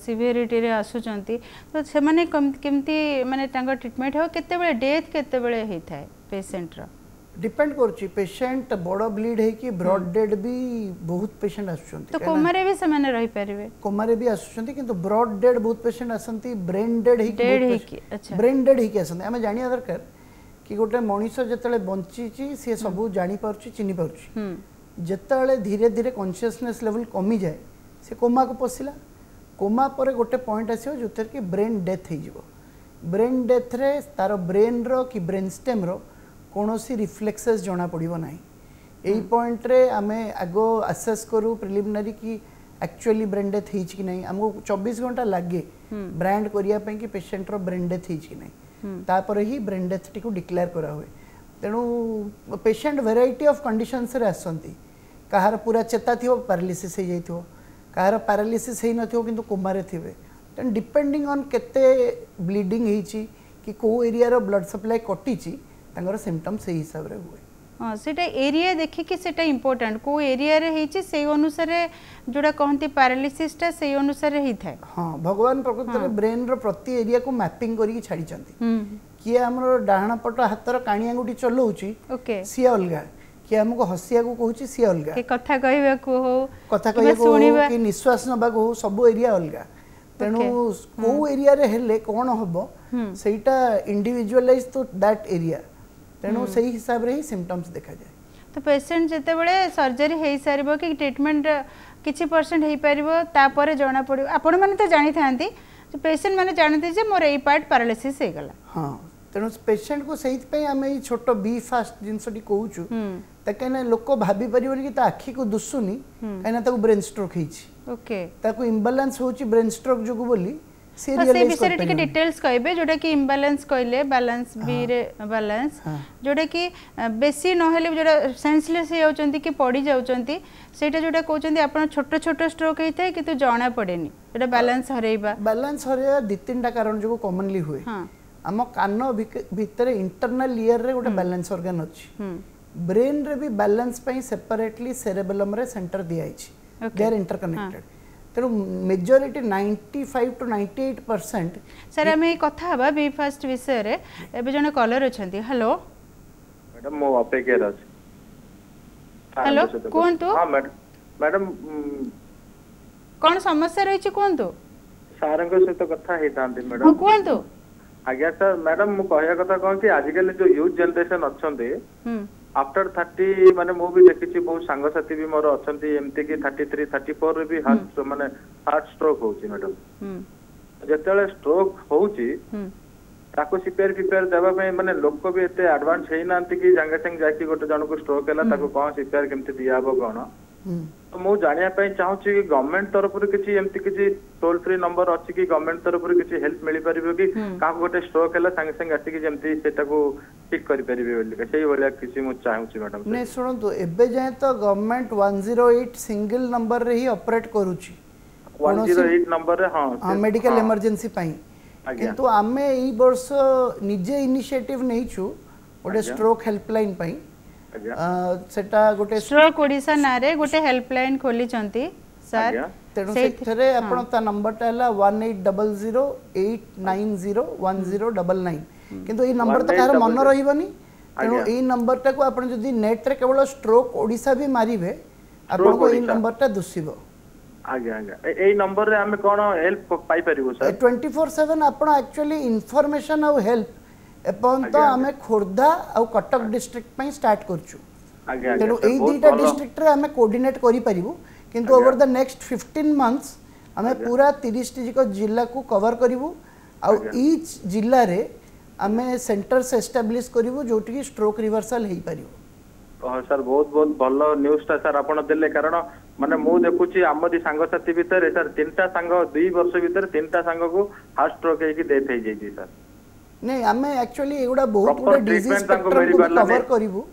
सिवियरिटी रे आसुचंती तो से माने केमती माने तांका ट्रीटमेंट हो केते बेले डेथ केते बेले हेई थाए पेशेंट रो डिपेंड करछि पेशेंट बड़ ब्लीड है कि ब्रॉड डेड भी बहुत पेशेंट आसुचंती तो कोमारे भी से माने रही परिवे कोमारे भी आसुचंती किंतु ब्रॉड डेड बहुत पेशेंट आसंती ब्रेन डेड है कि अच्छा ब्रेन डेड है कि आसंती हमें जानिया दरकार कि गोटे मनीष जतले बंची सी सब जानी पारछि चिनी पारछि जतले धीरे धीरे कॉन्शियसनेस लेवल कमी जाए से कोमा को पसिला कोमा पर गोटे पॉइंट आसियो जोथर कि ब्रेन डेथ हो जिवो ब्रेन डेथ रे तार ब्रेन रो कि ब्रेन स्टेम रो कोनोसी रिफ्लेक्सेस जणा पड़िबो नाही एई पॉइंट रे आमे आगो असेस करू प्रिलिमिनरी कि एक्चुअली ब्रेन डेथ हिच कि नहीं हमको 24 घंटा लागे ब्रांड करिया पे कि पेशेंट रो ब्रेन डेथ हिच कि नहीं तापर ही ब्रेन डेथ टी को डिक्लेयर करा हुए तेणु पेशेंट वेराइटी ऑफ कंडीशंस रे आसंती कहार पूरा चेता थियो पैरालिसिस हो जाइथियो कहार पैरालिसिस हेई नथियो किंतु कोमा रे थिबे तेन डिपेंडिंग ऑन केते ब्लीडिंग हेची कि को एरिया रो ब्लड सप्लाई कटिची तांगर सिम्पटम्स सही हिसाब रे हुए हां सेटा एरिया देखि कि सेटा इंपोर्टेंट को एरिया रे हेची से अनुसार जोडा कहंती पैरालिसिस टा से अनुसार हेई थाए हां भगवान प्रकृति रे ब्रेन रो प्रति एरिया को मैपिंग करी छाडी चंती किए हमरो डाहण पट हातर काणी अंगुठी चलौची ओके सी अलगा कि हमको हसिया को कहूची सी अलगा के कथा कहबा को हो कथा कहबा को कि निश्वास नबा को सब एरिया अलगा तेणु को एरिया रे हेले कोन हबो सेटा इंडिविजुअलाइज तो दैट एरिया तेणु सही हिसाब रे ही सिम्पटम्स देखा जाए तो पेशेंट जेते बळे सर्जरी हेई सारिबो कि ट्रीटमेंट किछि परसेंट हेई परिबो तापर जणा पड़िबो आपण माने तो जानि थांती तो पेशेंट माने जानते जे मोर एई पार्ट पैरालिसिस हे गला हां तेणु पेशेंट को सही पे आमे छोट बी फास्ट जिंसटी कहूचु तकने लोक भाबी परिबोनी कि ता आखी को दुसुनी कना ताको ब्रेन स्ट्रोक हेची ओके ताको इंबैलेंस होची ब्रेन स्ट्रोक जोगु बोली से विषय टिके डिटेल्स कहबे जोटा कि इम्बैलेंस कहले बैलेंस बी रे बैलेंस जोटा कि बेसी न हेले जोटा सेंसलेस हे होचंती कि पड़ी जाउचंती सेटा जोटा कहउचंती आपण छोट छोट स्ट्रोक हेइथे किंतु जणा पड़ेनी एटा बैलेंस हरेइबा दि तीनटा कारण जो कॉमनली हुए हां आम कान भितर इंटरनल ईयर रे गोटे बैलेंस ऑर्गन अछि ब्रेन रे भी बैलेंस पई सेपरेटली सेरेबेलम रे सेंटर दिया अछि दे आर इंटरकनेक्टेड तेणु मेजोरिटी 95 to 98% सर हमें कथा हबा बी फास्ट विषय रे एबे जने कॉलर अछंती हेलो मैडम मो अपेक्षा रछ हेलो कोनतो हां मैडम कोन समस्या रही छि कोनतो सारंग सहित कथा हेतांती मैडम हां कोनतो आज्ञा सर मैडम मु कहया कथा कोन कि आजिकल जो यूथ जनरेशन अछंती आफ्टर 30 माने मो भी देखिछि बहुत सांग साथी भी मोर अछंती एमती कि 33 34 रे भी हार्ट माने हार्ट स्ट्रोक होछि मैडम जेतेले स्ट्रोक होछि ताको सिपेयर देबा पे माने लोक भी एते एडवांस हेई नांती कि जंगे संग जाकी गोटे जन को स्ट्रोक हैला ताको कोन सिपेयर केमती दियाबो कोन तो मु जानिया पे चाहू छी कि गवर्नमेंट तरफ रे किछि एमती किछि टोल फ्री नंबर अछि कि गवर्नमेंट तरफ रे किछि हेल्प मिली परिबो कि का गोटे स्ट्रोक हैला संग संग आसी कि जेमती सेटा को ठीक करि परिबे बोली सेही बोलिया किछि मु चाहू छी मैडम नै सुनंतु एबे जाय तो गवर्नमेंट 108 सिंगल नंबर रे ही ऑपरेट करूची 108 नंबर रे हां मेडिकल इमरजेंसी पई किंतु आमे ई वर्ष निजे इनिशिएटिव नैछु गोटे स्ट्रोक हेल्पलाइन पई सेटा गोटे स्ट्रोक ओडिसा नारे गोटे हेल्पलाइन खोली चंती सर तेणु सेठरे आपण ता नंबरटा हला 180089010099 किंतु ई नंबर त कार मन रहिबनी तेणु ई नंबरटा को आपण जदी नेट रे केवल स्ट्रोक ओडिसा भी मारिबे आपण को ई नंबरटा दुसिबो आज्ञा आज्ञा एई नंबर रे हमें कोन हेल्प पाई परिबो सर 24/7 आपण एक्चुअली इंफॉर्मेशन और हेल्प एपन तो हमें खोर्धा और कटक डिस्ट्रिक्ट पई स्टार्ट करछु आज्ञा तेणु एई दुईटा डिस्ट्रिक्ट रे आमे कोऑर्डिनेट करि परिबु किंतु ओवर द नेक्स्ट 15 मंथ्स आमे पूरा 30 टी जिला को कवर करिवु आ ईच जिल्ला रे आमे सेंटर्स एस्टैब्लिश करिवु जोटी की स्ट्रोक रिवर्सल हेई परिबु। सर बहुत बहुत भल न्यूज़टा सर आपण देले कारण माने मु देखुची आमदी सांग साथी भितर सर तीनटा सांग 2 वर्ष भितर तीनटा सांग को हार्ट स्ट्रोक हेकी डेथ हे जाई सर नहीं आमे एक्चुअली एगुडा बहुत गुडा डिजीज स्पेक्ट्रम को कवर करिवु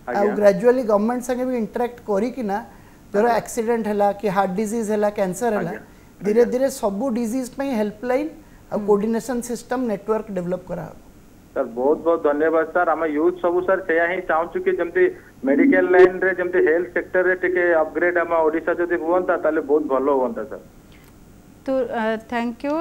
आ ग्रेजुअली गवर्नमेंट संगे भी इंटरेक्ट करी कि ना जरा एक्सीडेंट हला कि हार्ट डिजीज हला कैंसर हला धीरे धीरे सब डिजीज पे हेल्पलाइन आ कोऑर्डिनेशन सिस्टम नेटवर्क डेवलप करा सर बहुत बहुत धन्यवाद सर आम यूथ सब सर से ही चाहूँ कि जमती मेडिकल लाइन रे जमती हेल्थ सेक्टर रे टिके अपग्रेड आम ओडिशा जदि हुअंता ताले बहुत भलो हुअंता सर। तो थैंक यू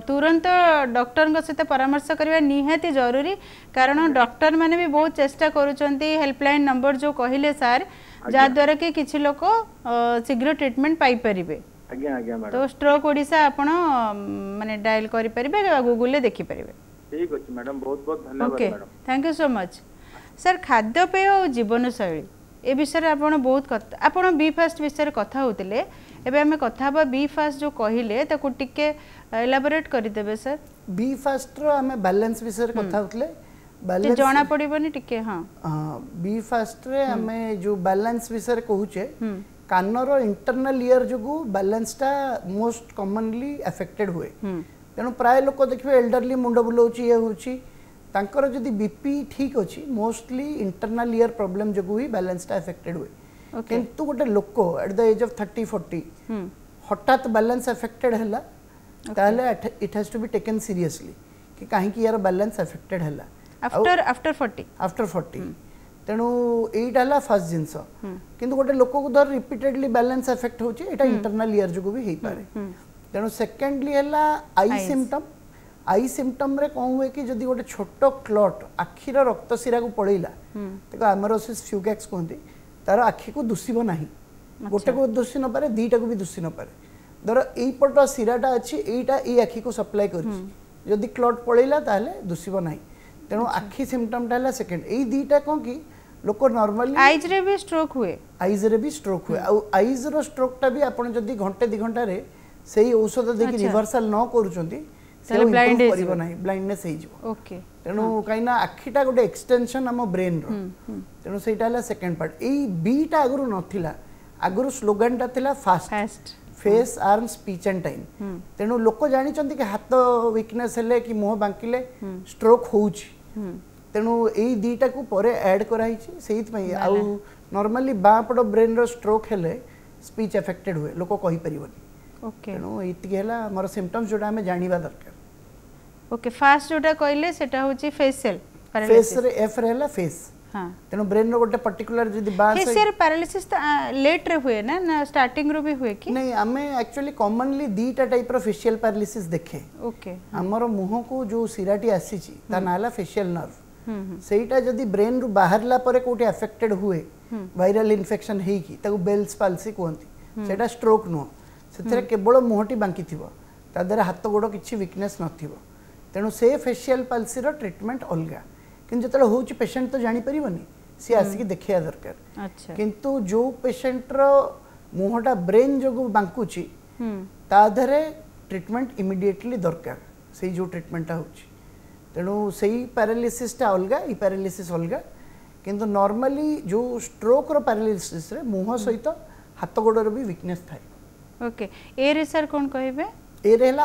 तुरंत डॉक्टर सहित परामर्श करवा निहाती जरूरी कारण डॉक्टर माने भी बहुत चेष्टा करूछंती हेल्पलाइन नंबर जो कहले सर जा द्वारा कि किछि लोक शीघ्र ट्रीटमेंट पाई परिबे। आज्ञा आज्ञा मैडम तो स्ट्रोक ओडिशा आपण माने डायल करि परिबे गूगल ले देखि परिबे। ठीक अछि मैडम बहुत बहुत धन्यवाद okay madam thank you so much sir खाद्यपेय और जीवनशैली ए विषय आपण बहुत आपण बी फास्ट विषय कथा होतिले एबे हमें कथा बा बी फास्ट जो कहिले ताकू टिके एलाबोरेट करि देबे सर। बी फास्ट रो हमें बैलेंस विषय कथा होतिले बैलेंस जाना पड़िबनी टिके हां बी फास्ट रे हमें जो बैलेंस विषय कहूचे कानर इंटरनल ईयर जो बैलेंसटा मोस्ट कॉमनली अफेक्टेड हुए तेणु प्राय लोक देखिए एल्डरली मुंड बुलाऊँ ये होकर जदि बीपी ठीक अच्छी मोस्टली इंटरनल ईयर प्रोब्लेम जो ही बैलेंसटा अफेक्टेड हुए किंतु गोटे लोक एट द एज ऑफ 30-40 हठात बैलेंस अफेक्टेड है ताहले it has to be taken seriously कि कहीं यार बैलेंस अफेक्टेड है आफ्टर 40 तेणु एटा है फर्स्ट जिनस किंतु गोटे लोक को धर रिपीटेडली बैलेंस अफेक्ट होची एटा इंटरनल ईयर जो भी हो पारे तेणु सेकेंडली है आई सिम्पटम रे कौन हुए कि जदि गोटे छोट क्लट आखिर रक्त शिरा को पड़ेला तो एमरोसिस फ्यूगैक्स कहते तार आखि को दुषिब ना गोटे को दुषि न पारे दीटा को भी दुषि न पारे धर यपट शिराटा अच्छी यहीटा ये आखि को सप्लाई करी क्लट पड़ेला ताहले दुषिब ना तेणु आखि सिम्पटमटा है सेकेंड यही दीटा कौन कि लोक नॉर्मली आईज रे भी स्ट्रोक हुए आईज रो स्ट्रोकटा भी आपण जदि घंटे 2 घंटा रे सेही औषध देखि रिवर्सल न करूचंती से ब्लाइंड करिवो नाही ब्लाइंडनेस हे जिवो ओके तेनु काइना आखिटा गोटे एक्सटेंशन हम ब्रेन रो तेनु सेटा हला सेकंड पार्ट एई बीटा आगरु नथिला आगरु स्लोगनटा थिला fast face arm speech and time तेनु लोक जानि चंती कि हाथ वीकनेस हेले कि मुह बांकिले स्ट्रोक होउची तेनु एई दीटा को परे ऐड कराई छी सेहित पई आ नॉर्मली बापड ब्रेन रो स्ट्रोक हेले स्पीच अफेक्टेड हुए लोक कहि परिबनी ओके तेणु ये मोर सिम्पटम्स जोटा हमें जानिबा दरकार ओके फास्ट जोटा कहले सेटा होची फेशियल फेस रे एफ रहला फेस हां तेणु ब्रेन रो गोटे पर्टिकुलर जदी बास फेशियल पैरालिसिस लेट रे हुए ना स्टार्टिंग रो भी हुए कि नहीं हमें एक्चुअली कॉमनली दीटा टाइप रो फेशियल पैरालिसिस देखे ओके हमर मुह को जो सिराटी आसी ची ता नाला फेशियल नर्व सेटा जदी ब्रेन रो बाहरला परे कोटे अफेक्टेड हुए वायरल इन्फेक्शन हेई की ताको बेल्स पाल्सी कहंती सेटा स्ट्रोक नो से केवल मुहटी बांकी तादर हाथ गोड़ किसी वीकनेस नथिबो तेणु से फेशियल पाल्सी रो ट्रीटमेंट अलगा किंतु जतले होउची पेशेंट तो जानि परिबनी सी आसिक देखिया दरकार अच्छा किंतु जो पेशेंट रो मुहटा ब्रेन जो बांकुची तादरे ट्रीटमेंट इमिडिएटली दरकार से जो ट्रीटमेंट होउची तेणु सेही पैरालिसिस टा अलगा ई पैरालिसिस अलगा किंतु नॉर्मली जो स्ट्रोक रो पैरालिसिस रे मुह सहित हाथ गोड़ रो भी वीकनेस थाए ओके ए रे सर कोन कहबे ए रे हला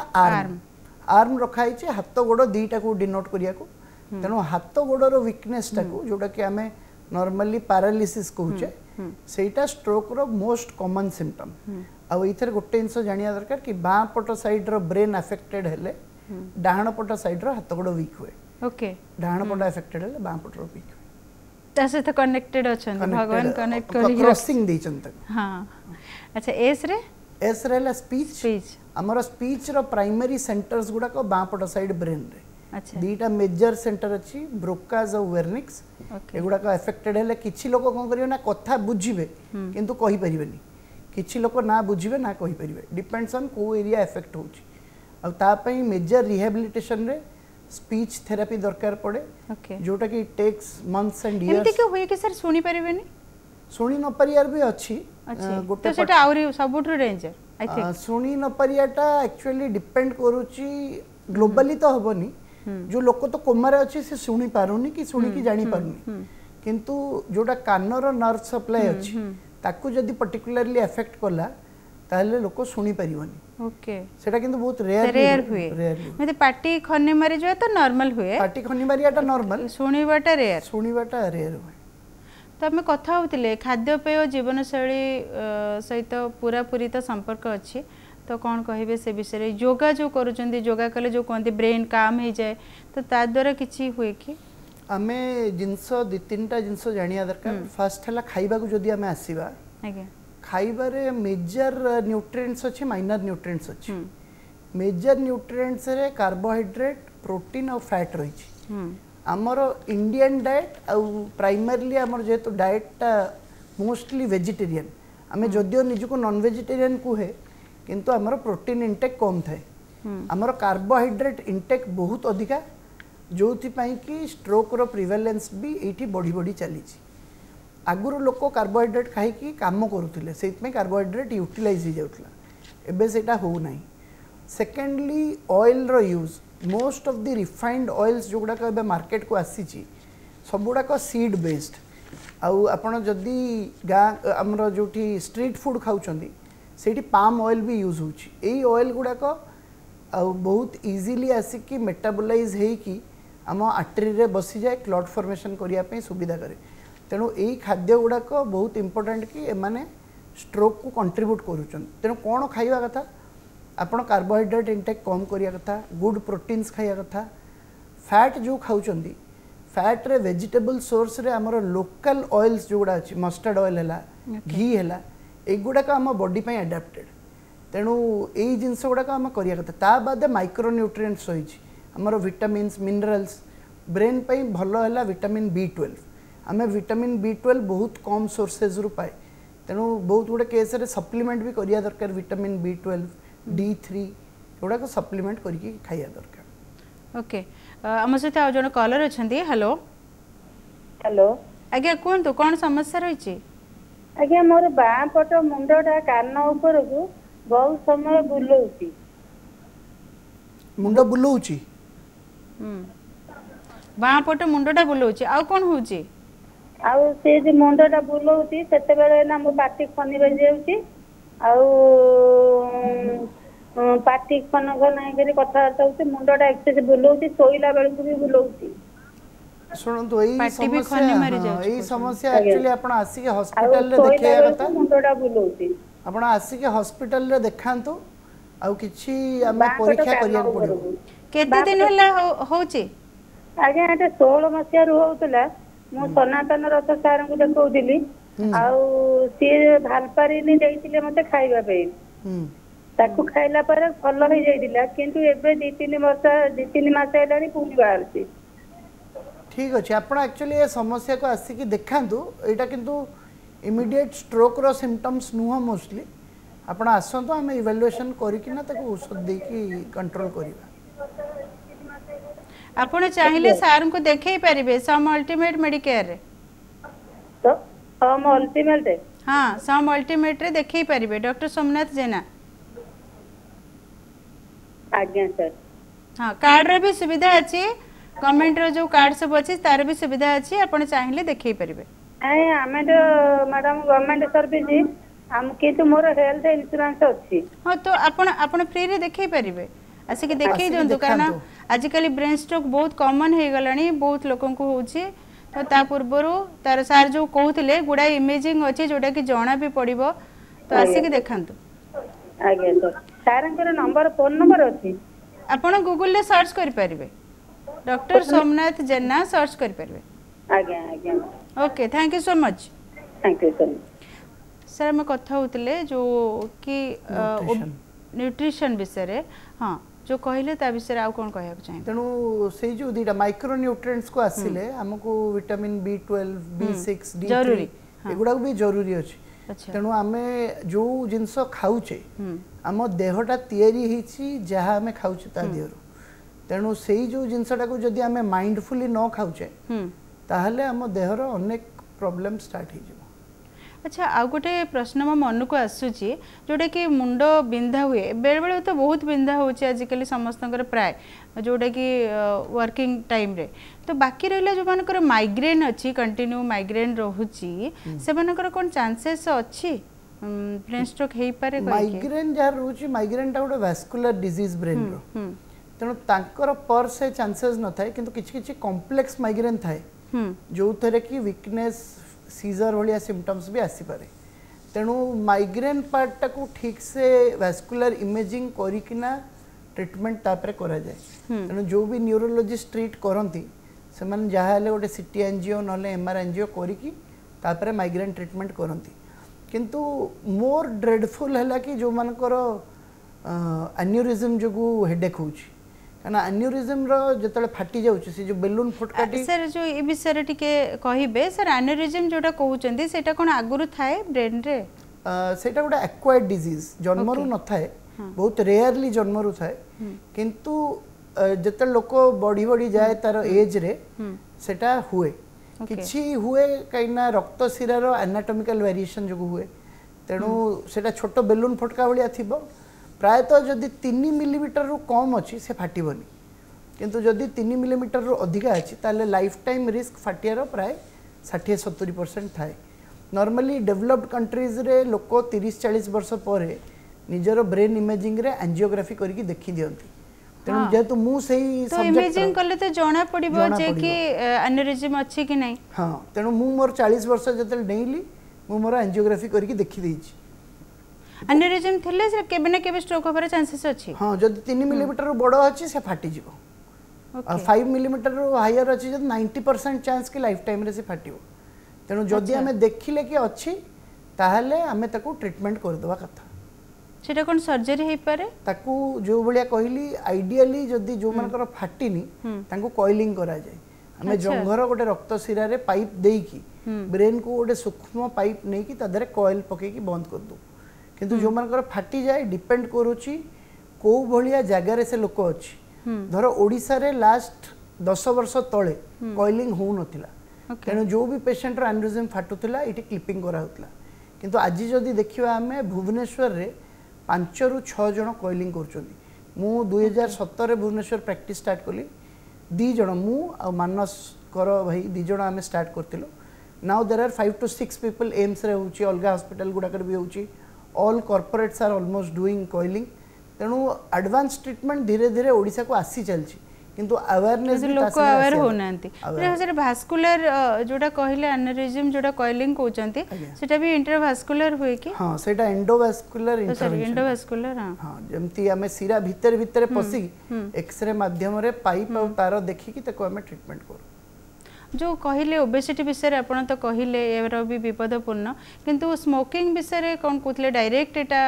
आर्म रखाई छे हाथ गोड़ दीटा को डिनोट करिया को तेणु हाथ गोड़ रो वीकनेस टा को जोटा कि हमें नॉर्मली पैरालिसिस कहूचे सेटा स्ट्रोक रो मोस्ट कॉमन सिम्पटम आ इथर गोटे इंस जानिया दरकार कि बाँ पट साइड रो ब्रेन अफेक्टेड हेले डाहाण पट साइड रो हाथ गोड़ वीक हुए ओके डाहाण पट अफेक्टेड हेले बाँ पट रो वीक हुए तासे तो कनेक्टेड अछन भगवान कनेक्ट करी क्रॉसिंग देचन तक हां अच्छा एस रे ला स्पीच हमर स्पीच रो प्राइमरी सेंटर्स गुडा को बाँ पट साइड ब्रेन रे अच्छा दीटा मेजर सेंटर अछि ब्रोकाज और वेर्निक्स एगुडा को अफेक्टेड हेले किछि लोक कोन करियो ना कथा बुझिबे किंतु कहि परिबेनी किछि लोक ना बुझिबे ना कहि परिबे डिपेंड्स ऑन को एरिया अफेक्ट होछि आ ता पई मेजर रिहैबिलिटेशन रे स्पीच थेरेपी दरकार पड़े जोटा कि टेक्स मंथ्स एंड इयर्स एमती के होय कि सर सुनी परिबेनी शुणी न परियार भी अच्छी गोटे तो सेटा आउरी सबुठु डेंजर आई थिंक शुणी न परियाटा एक्चुअली डिपेंड करूची ग्लोबली तो हबनी जो लोक तो कोमारे अच्छी से शुणी पारुनी कि शुणी की जानी पारुनी किंतु जोटा कानर नर्व सप्लाई अच्छी ताकू जदी पर्टिकुलरली अफेक्ट कला ताहले लोक शुणी परिवनी ओके सेटा किंतु बहुत रेयर हुए मतलब पार्टी खन्ने मारी जो तो नॉर्मल हुए पार्टी खन्ने मारियाटा नॉर्मल शुणीबाटा रेयर हुए तो आम कथा होतिले खाद्यपेय जीवनशैली सहित पूरा पूरी तो संपर्क अच्छी तो कौन कहे से विषय योगा जो करुँच योगा कले जो कहते ब्रेन काम हो जाए तो ता द्वारा किसी हुए कि आमे जिनस दि तीनटा जिनस जानिया दरकार फर्स्ट है खाइबा को जदी आमे आसीबा खाइबारे मेजर न्यूट्रिएंट्स अच्छे माइनर न्यूट्रिएंट्स अच्छे मेजर न्यूट्रिएंट्स रे कार्बोहाइड्रेट प्रोटीन और फैट रही आमर इंडियन डाइट आउ प्राइमरली आमर जेहेतु डाइट मोस्टली वेजिटेरियन आमे जदियो निजको नॉन वेजिटेरियन कुहे किंतु आमर प्रोटीन इंटेक कम थाए आमर कार्बोहाइड्रेट इंटेक बहुत अधिका जो कि स्ट्रोक रो प्रिवेलेंस भी ये बढ़ी बढ़ी चली आगुर लोक कार्बोहाइड्रेट खाई काम करुले से कार्बोहाइड्रेट यूटिलाइज हो जाऊला एबे सेटा हो नहीं सेकेंडली ऑयल रो use most of the refined oils जो गुड़ाक ए मार्केट को आसी सब गुड़ाक सीड बेस्ड आउ आपण जदि गाँ आमर जो स्ट्रीट फूड खाऊँ से पाम ऑयल भी यूज होई ऑयल गुड़ाक बहुत इजीली आसिकी मेटाबोलाइज होगी आम आर्टरी रे बसी जाए क्लॉट फॉर्मेशन करने सुविधा करे तेणु यही खाद्य गुड़ाक बहुत इंपोर्टेंट कि एमाने स्ट्रोक को कंट्रीब्यूट करुचन तेणु कौन खाइबा कथा आपण कार्बोहाइड्रेट इंटेक कम करिया कथा गुड प्रोटीन्स खाइया कथा फैट जो खाउचंदी फैट रे वेजिटेबल सोर्स रे हमर लोकल ऑयल्स जो गुड़ा अछि मस्टर्ड ऑयल हैला घी हैला एगुड़ा का हम बॉडी पे अडैप्टेड तेणु यही जिनस गुड़ाक आम करिया कथा ता बाद माइक्रो न्यूट्रिएंट्स रही हमर विटामिन्स मिनरल्स ब्रेन पे भल है विटामिन B12 आम विटामिन B12 बहुत कम सोर्सेज रु पाए तेणु बहुत गुड़े केस रे सप्लीमेंट भी करिया दरकार विटामिन B12 D3 गुड़ाक सप्लीमेंट करके खाइया दरकार ओके आम सहित आ जन कॉलर अछंती हेलो हेलो आज्ञा कहतु कौन समस्या रही आज्ञा मोर बाँ पट मुंडटा कान ऊपर को बहुत समय बुलाउची मुंड बुलाउची बाँ पट मुंडटा बुलाउची आ कौन होची आउ से जे मुंडटा बुलाउची सेते बेले ना मो पाटी खनी बज जाउची आउ पाटी खन खन करी कथा होती मुंडटा एक्सेस बुलाउची सोइला बेल को भी बुलाउची सुनंतु यही समस्या एक्चुअली आपण आसी के हॉस्पिटल रे देखिया कथा मुंडटा बुलाउची आपण आसी के हॉस्पिटल रे देखांतु आउ किछि हमें परीक्षा करिया पड़ो केते दिन हला होची आगे एटा 16 मसिया रु होतला मु सनातन रथ सार को देखौदिली आउ सी भालपारिनी देइतिले मते खाइबा पे ताकू खाइला पर फल हो जाइदिला किंतु एबे 2-3 मास हेलानी पुनी बाहरची ठीक अछि आपण एक्चुअली ए समस्या को आसी कि देखांतु एटा किंतु इमीडिएट स्ट्रोक रो सिम्पटम्स नुह मोस्टली आपण आसंतु हम इवैल्यूएशन करिकिना ताको औषध देकी कंट्रोल करिबा आपण चाहिले सार को देखै परिबे सम अल्टीमेट मेडिकेयर रे तो सम अल्टीमेट हां सम अल्टीमेट रे देखै परिबे डॉक्टर सोमनाथ जेना आज्ञा सर हां कार्ड रे भी सुविधा अछि गवर्नमेंट रो जो कार्ड सब अछि तार भी सुविधा अछि आपण चाहिले देखै परिबे आए हमें तो मैडम गवर्नमेंट सर्विस हम किंतु मोर हेल्थ इंश्योरेंस अछि हां तो आपण फ्री रे देखै परिबे आसिक देखै दंतु कारण आजिकल ब्रेन स्ट्रोक बहुत कॉमन हे गलानी बहुत लोकन को होछि तो ता पूर्वरु तार सार जो कहउथिले गुडा इमेजिंग अछि जोटा कि जणा भी पड़िबो तो आसिक देखांतु आगे सर सारंकर नंबर फोन नंबर अछि आपण गूगल ले सर्च करि परिबे डॉक्टर सोमनाथ जेना सर्च करि परिबे आगे आगे okay thank you so much thank you sir sir हम कथा होतले जो कि न्यूट्रिशन विषय रे हां जो कहले ता विषय आउ कोन कहया चाहिए तेनु से जो दीटा माइक्रो न्यूट्रिएंट्स को आसिले हमको विटामिन B12 B6 D3 एगुडा भी जरूरी अछि तेनु आमे जो जिंस खाउचे हम देहटा तयारी हिची जहा हमें खाउचे ता देहरो तेनु सेही जो जिंसटा को जदी हमें माइंडफुली न खाउचे ताहले हम देहरो अनेक प्रॉब्लम स्टार्ट हो अच्छा आ गोटे प्रश्न मो मन को आसूची जोटा कि मुंड बिंधा हुए बेले बेले तो बहुत बिंधा होची आजिकल समस्त प्राय जोटा कि वर्किंग टाइम रे तो बाकी रहला जो मानकर माइग्रेन अच्छी कंटिन्यू माइग्रेन रोची से मानकर कोन चांसेस अच्छी ब्रेन स्ट्रोक हेई पारे माइग्रेन जहाँ रोची माइग्रेन टा गोटे वैस्कुलर डिजीज ब्रेन रो तेणु तांकर पर से चांसेस न थाए किंतु किछि किछि कॉम्प्लेक्स माइग्रेन थाए जो थरे कि वीकनेस सीजर भाया सिम्पटम्स भी आसी पारे तेणु माइग्रेन पार्टा को ठीक से वैस्कुलर इमेजिंग करिकिना ट्रीटमेंट तापरे करा जाए तेणु जो भी न्यूरोलॉजिस्ट ट्रीट करती से माने जहाँ हेले गोटे सीटी एनजीओ नले एमआर एनजीओ करिकी तापरे माइग्रेन ट्रीटमेंट करती किंतु मोर ड्रेडफुल है कि जो मानकर एन्यूरिज्म जो हेडेक होची काना एन्यूरिज्म रो जतले फाटी जाउची से जो बेलून फुटकाटी सर जो ए विषय टिके कहिबे सर एन्यूरिज्म जोटा कहउचंदी सेटा कोन आगुरु थाए ब्रेन रे सेटा गोटे एक्वायर्ड डिजीज जन्मरु न थाए बहुत रेयरली जन्मरु थाए किंतु जते लोक बड़ी बड़ी जाए तार एज रे सेटा हुए किछि हुए कइना रक्त शिरार एनाटॉमिकल वेरिएशन जो हुए तेणु सेटा छोट बेलून फटका भलिया थिबो प्रायतः जदि 3 मिलीमीटर रु कम अच्छी से फाटबनी किंतु जदि 3 मिलीमीटर रु अधिका अच्छी ताले लाइफ टाइम रिस्क फाटियार प्राय 60-70% थाए नॉर्मली डेवलप्ड कंट्रीज रे लोक 30-40 वर्ष पर निजर ब्रेन इमेजिंग रे एंजियोग्राफी करके देखि दियंती तेणु जेतु मु सही तो इमेजिंग करले तो जाना पड़िबो जे कि एन्यूरिज्म अछि कि नै हां तेणु मु मोर 40 वर्ष जतल डेली मु मोर एंजियोग्राफी करके देखि देछि एन्यूरिज्म थिले से केबे न केबे स्ट्रोक होबार चांसेस अछि हां जदि 3 मिलीमीटर रो बडो अछि से फाटी जिवो और 5 मिलीमीटर रो हायर अछि जदि 90% चांस कि लाइफ टाइम रे से फाटिबो तेणु जदि हमें देखिले कि अछि ताहले हमें ताको ट्रीटमेंट कर देबा कथा सेटा कोन सर्जरी हे पारे ताको जो भलिया कहली आइडियली जदि जो मानकर फाटिनी ताको कॉइलिंग करा जाय हमें जंघर गोटे रक्त शिरा रे पाइप देकी ब्रेन को गोटे सूक्ष्म पाइप नै कि तादरे कॉइल पके कि बंद कर दो किंतु जो मानकर फाटी जाए डिपेंड करूची को भलिया जगह रे से लोक अछि धर ओडिसा रे लास्ट 10 वर्ष तळे कॉइलिंग हो नथिला तेणु जो भी पेशेंट रो एन्यूरिज्म फाटुथिला इटी क्लिपिंग करा होतला किंतु आज जदि देखिबा हमें भुवनेश्वर रे 5 रु 6 जण कॉइलिंग करचोंदी मु 2017 रे भुवनेश्वर प्रैक्टिस स्टार्ट कली 2 जण मु आ मानस कर भाई 2 जण हमें स्टार्ट करतिलो now there are 5 to 6 people AIIMS रे होची अलगा हॉस्पिटल गुडा कर भी होची all corporates are almost doing coiling तेणु एडवांस ट्रीटमेंट धीरे धीरे ओडिशा को आसी चलची किंतु अवेयरनेस लोक अवेयर हो नांती सर भास्कुलर जोटा कहले एन्यूरिज्म जोटा कॉइलिंग कहउचंती सेटा भी इंटरवास्कुलर हुए कि हां सेटा एंडोवास्कुलर इंटरवास्कुलर हां जेमती हमें सिरा भीतर भीतर पसी एक्सरे माध्यम रे पाइप और तार देखि कि तको हमें ट्रीटमेंट करू जो कहले ओबेसिटी विषय आपण तो कहले एवर भी विपदपूर्ण किंतु स्मोकिंग विषय कौन कहले डायरेक्ट एटा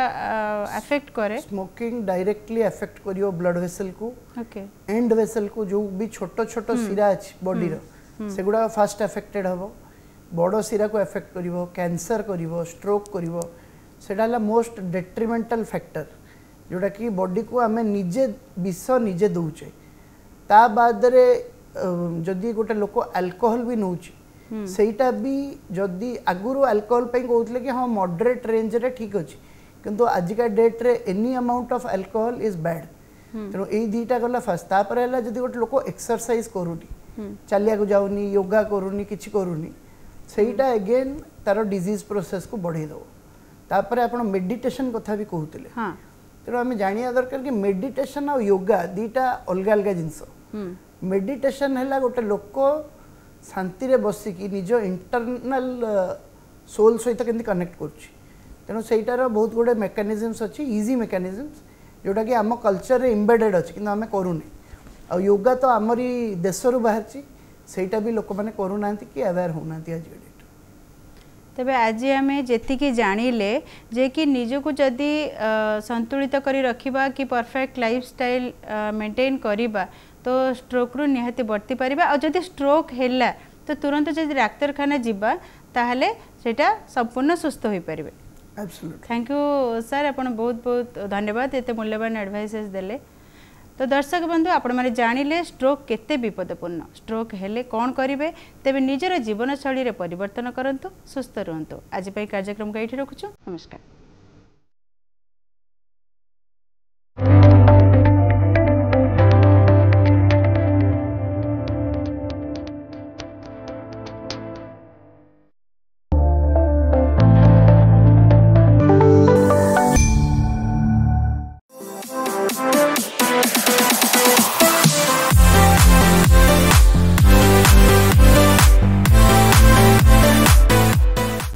अफेक्ट करे स्मोकिंग डायरेक्टली अफेक्ट करियो ब्लड वेसल को ओके एंड वेसल को जो भी छोटो छोटो सिरा अछि बॉडी रो सेगुडा फास्ट अफेक्टेड हबो बड़ो सिरा को अफेक्ट करिवो कैंसर करिवो स्ट्रोक करिवो सेडाला मोस्ट डेट्रिमेंटल फैक्टर जोटा कि बॉडी को हमें निजे विष निजे दउचे ता बाद रे जदि गोटे लोक अल्कोहल भी नौची सेटा भी जदि आगुरु अल्कोहल पे कहउतले कि हां मॉडरेट रेंज रे ठीक अछि किंतु आजिका डेट रे any amount of alcohol is bad तेणु ए दीटा गला फास्ट तापर हला जदि गोटे लोक एक्सरसाइज करूनी चलिया को जाउनी योगा करूनी किछि करूनी सेटा अगेन तार डिजीज प्रोसेस को बढ़े दो तापर आपण मेडिटेशन कथा भी कहउतले हां तेणु हमें जानिया दरकार कि मेडिटेशन और योगा दीटा अलग अलग जिंस मेडिटेशन है गोटे लोक शांति रे बसिकी निज इंटरनल सोल सहित केमती कनेक्ट करुच्ची तेणु सहीटार बहुत गुड़े मेकानिजम्स अच्छी इजी मेकानिजम्स जोटा कि आम कल्चर रे इम्बेडेड अच्छी कि आम करूनी आ योगा तो आमरी देशरू बाहर सेटा भी लोक मैंने करूना कि अवेयर होना आज डेट तेबे आज आम जी जानिले जे कि निजको जदि संतुलित करी रखिबा कि परफेक्ट लाइफस्टाइल मेंटेन करिबा तो स्ट्रोक रु निहाती बढ़ती पारिबा और जदि स्ट्रोक हैला तो तुरंत जदि डाक्तरखाना जिबा ताहले सेटा संपूर्ण सुस्थ होई परिबे एब्सोल्युटली थैंक यू सर आपण बहुत बहुत धन्यवाद एते मूल्यवान एडवाइसेस देले तो दर्शक बंधु आपण माने जानिले स्ट्रोक केते विपदपूर्ण स्ट्रोक हेले कौन करिवे तेबे निजर जीवन शैली रे परिवर्तन करंतु सुस्थ रहंतु आज पई कार्यक्रम को एठी रखुछु नमस्कार।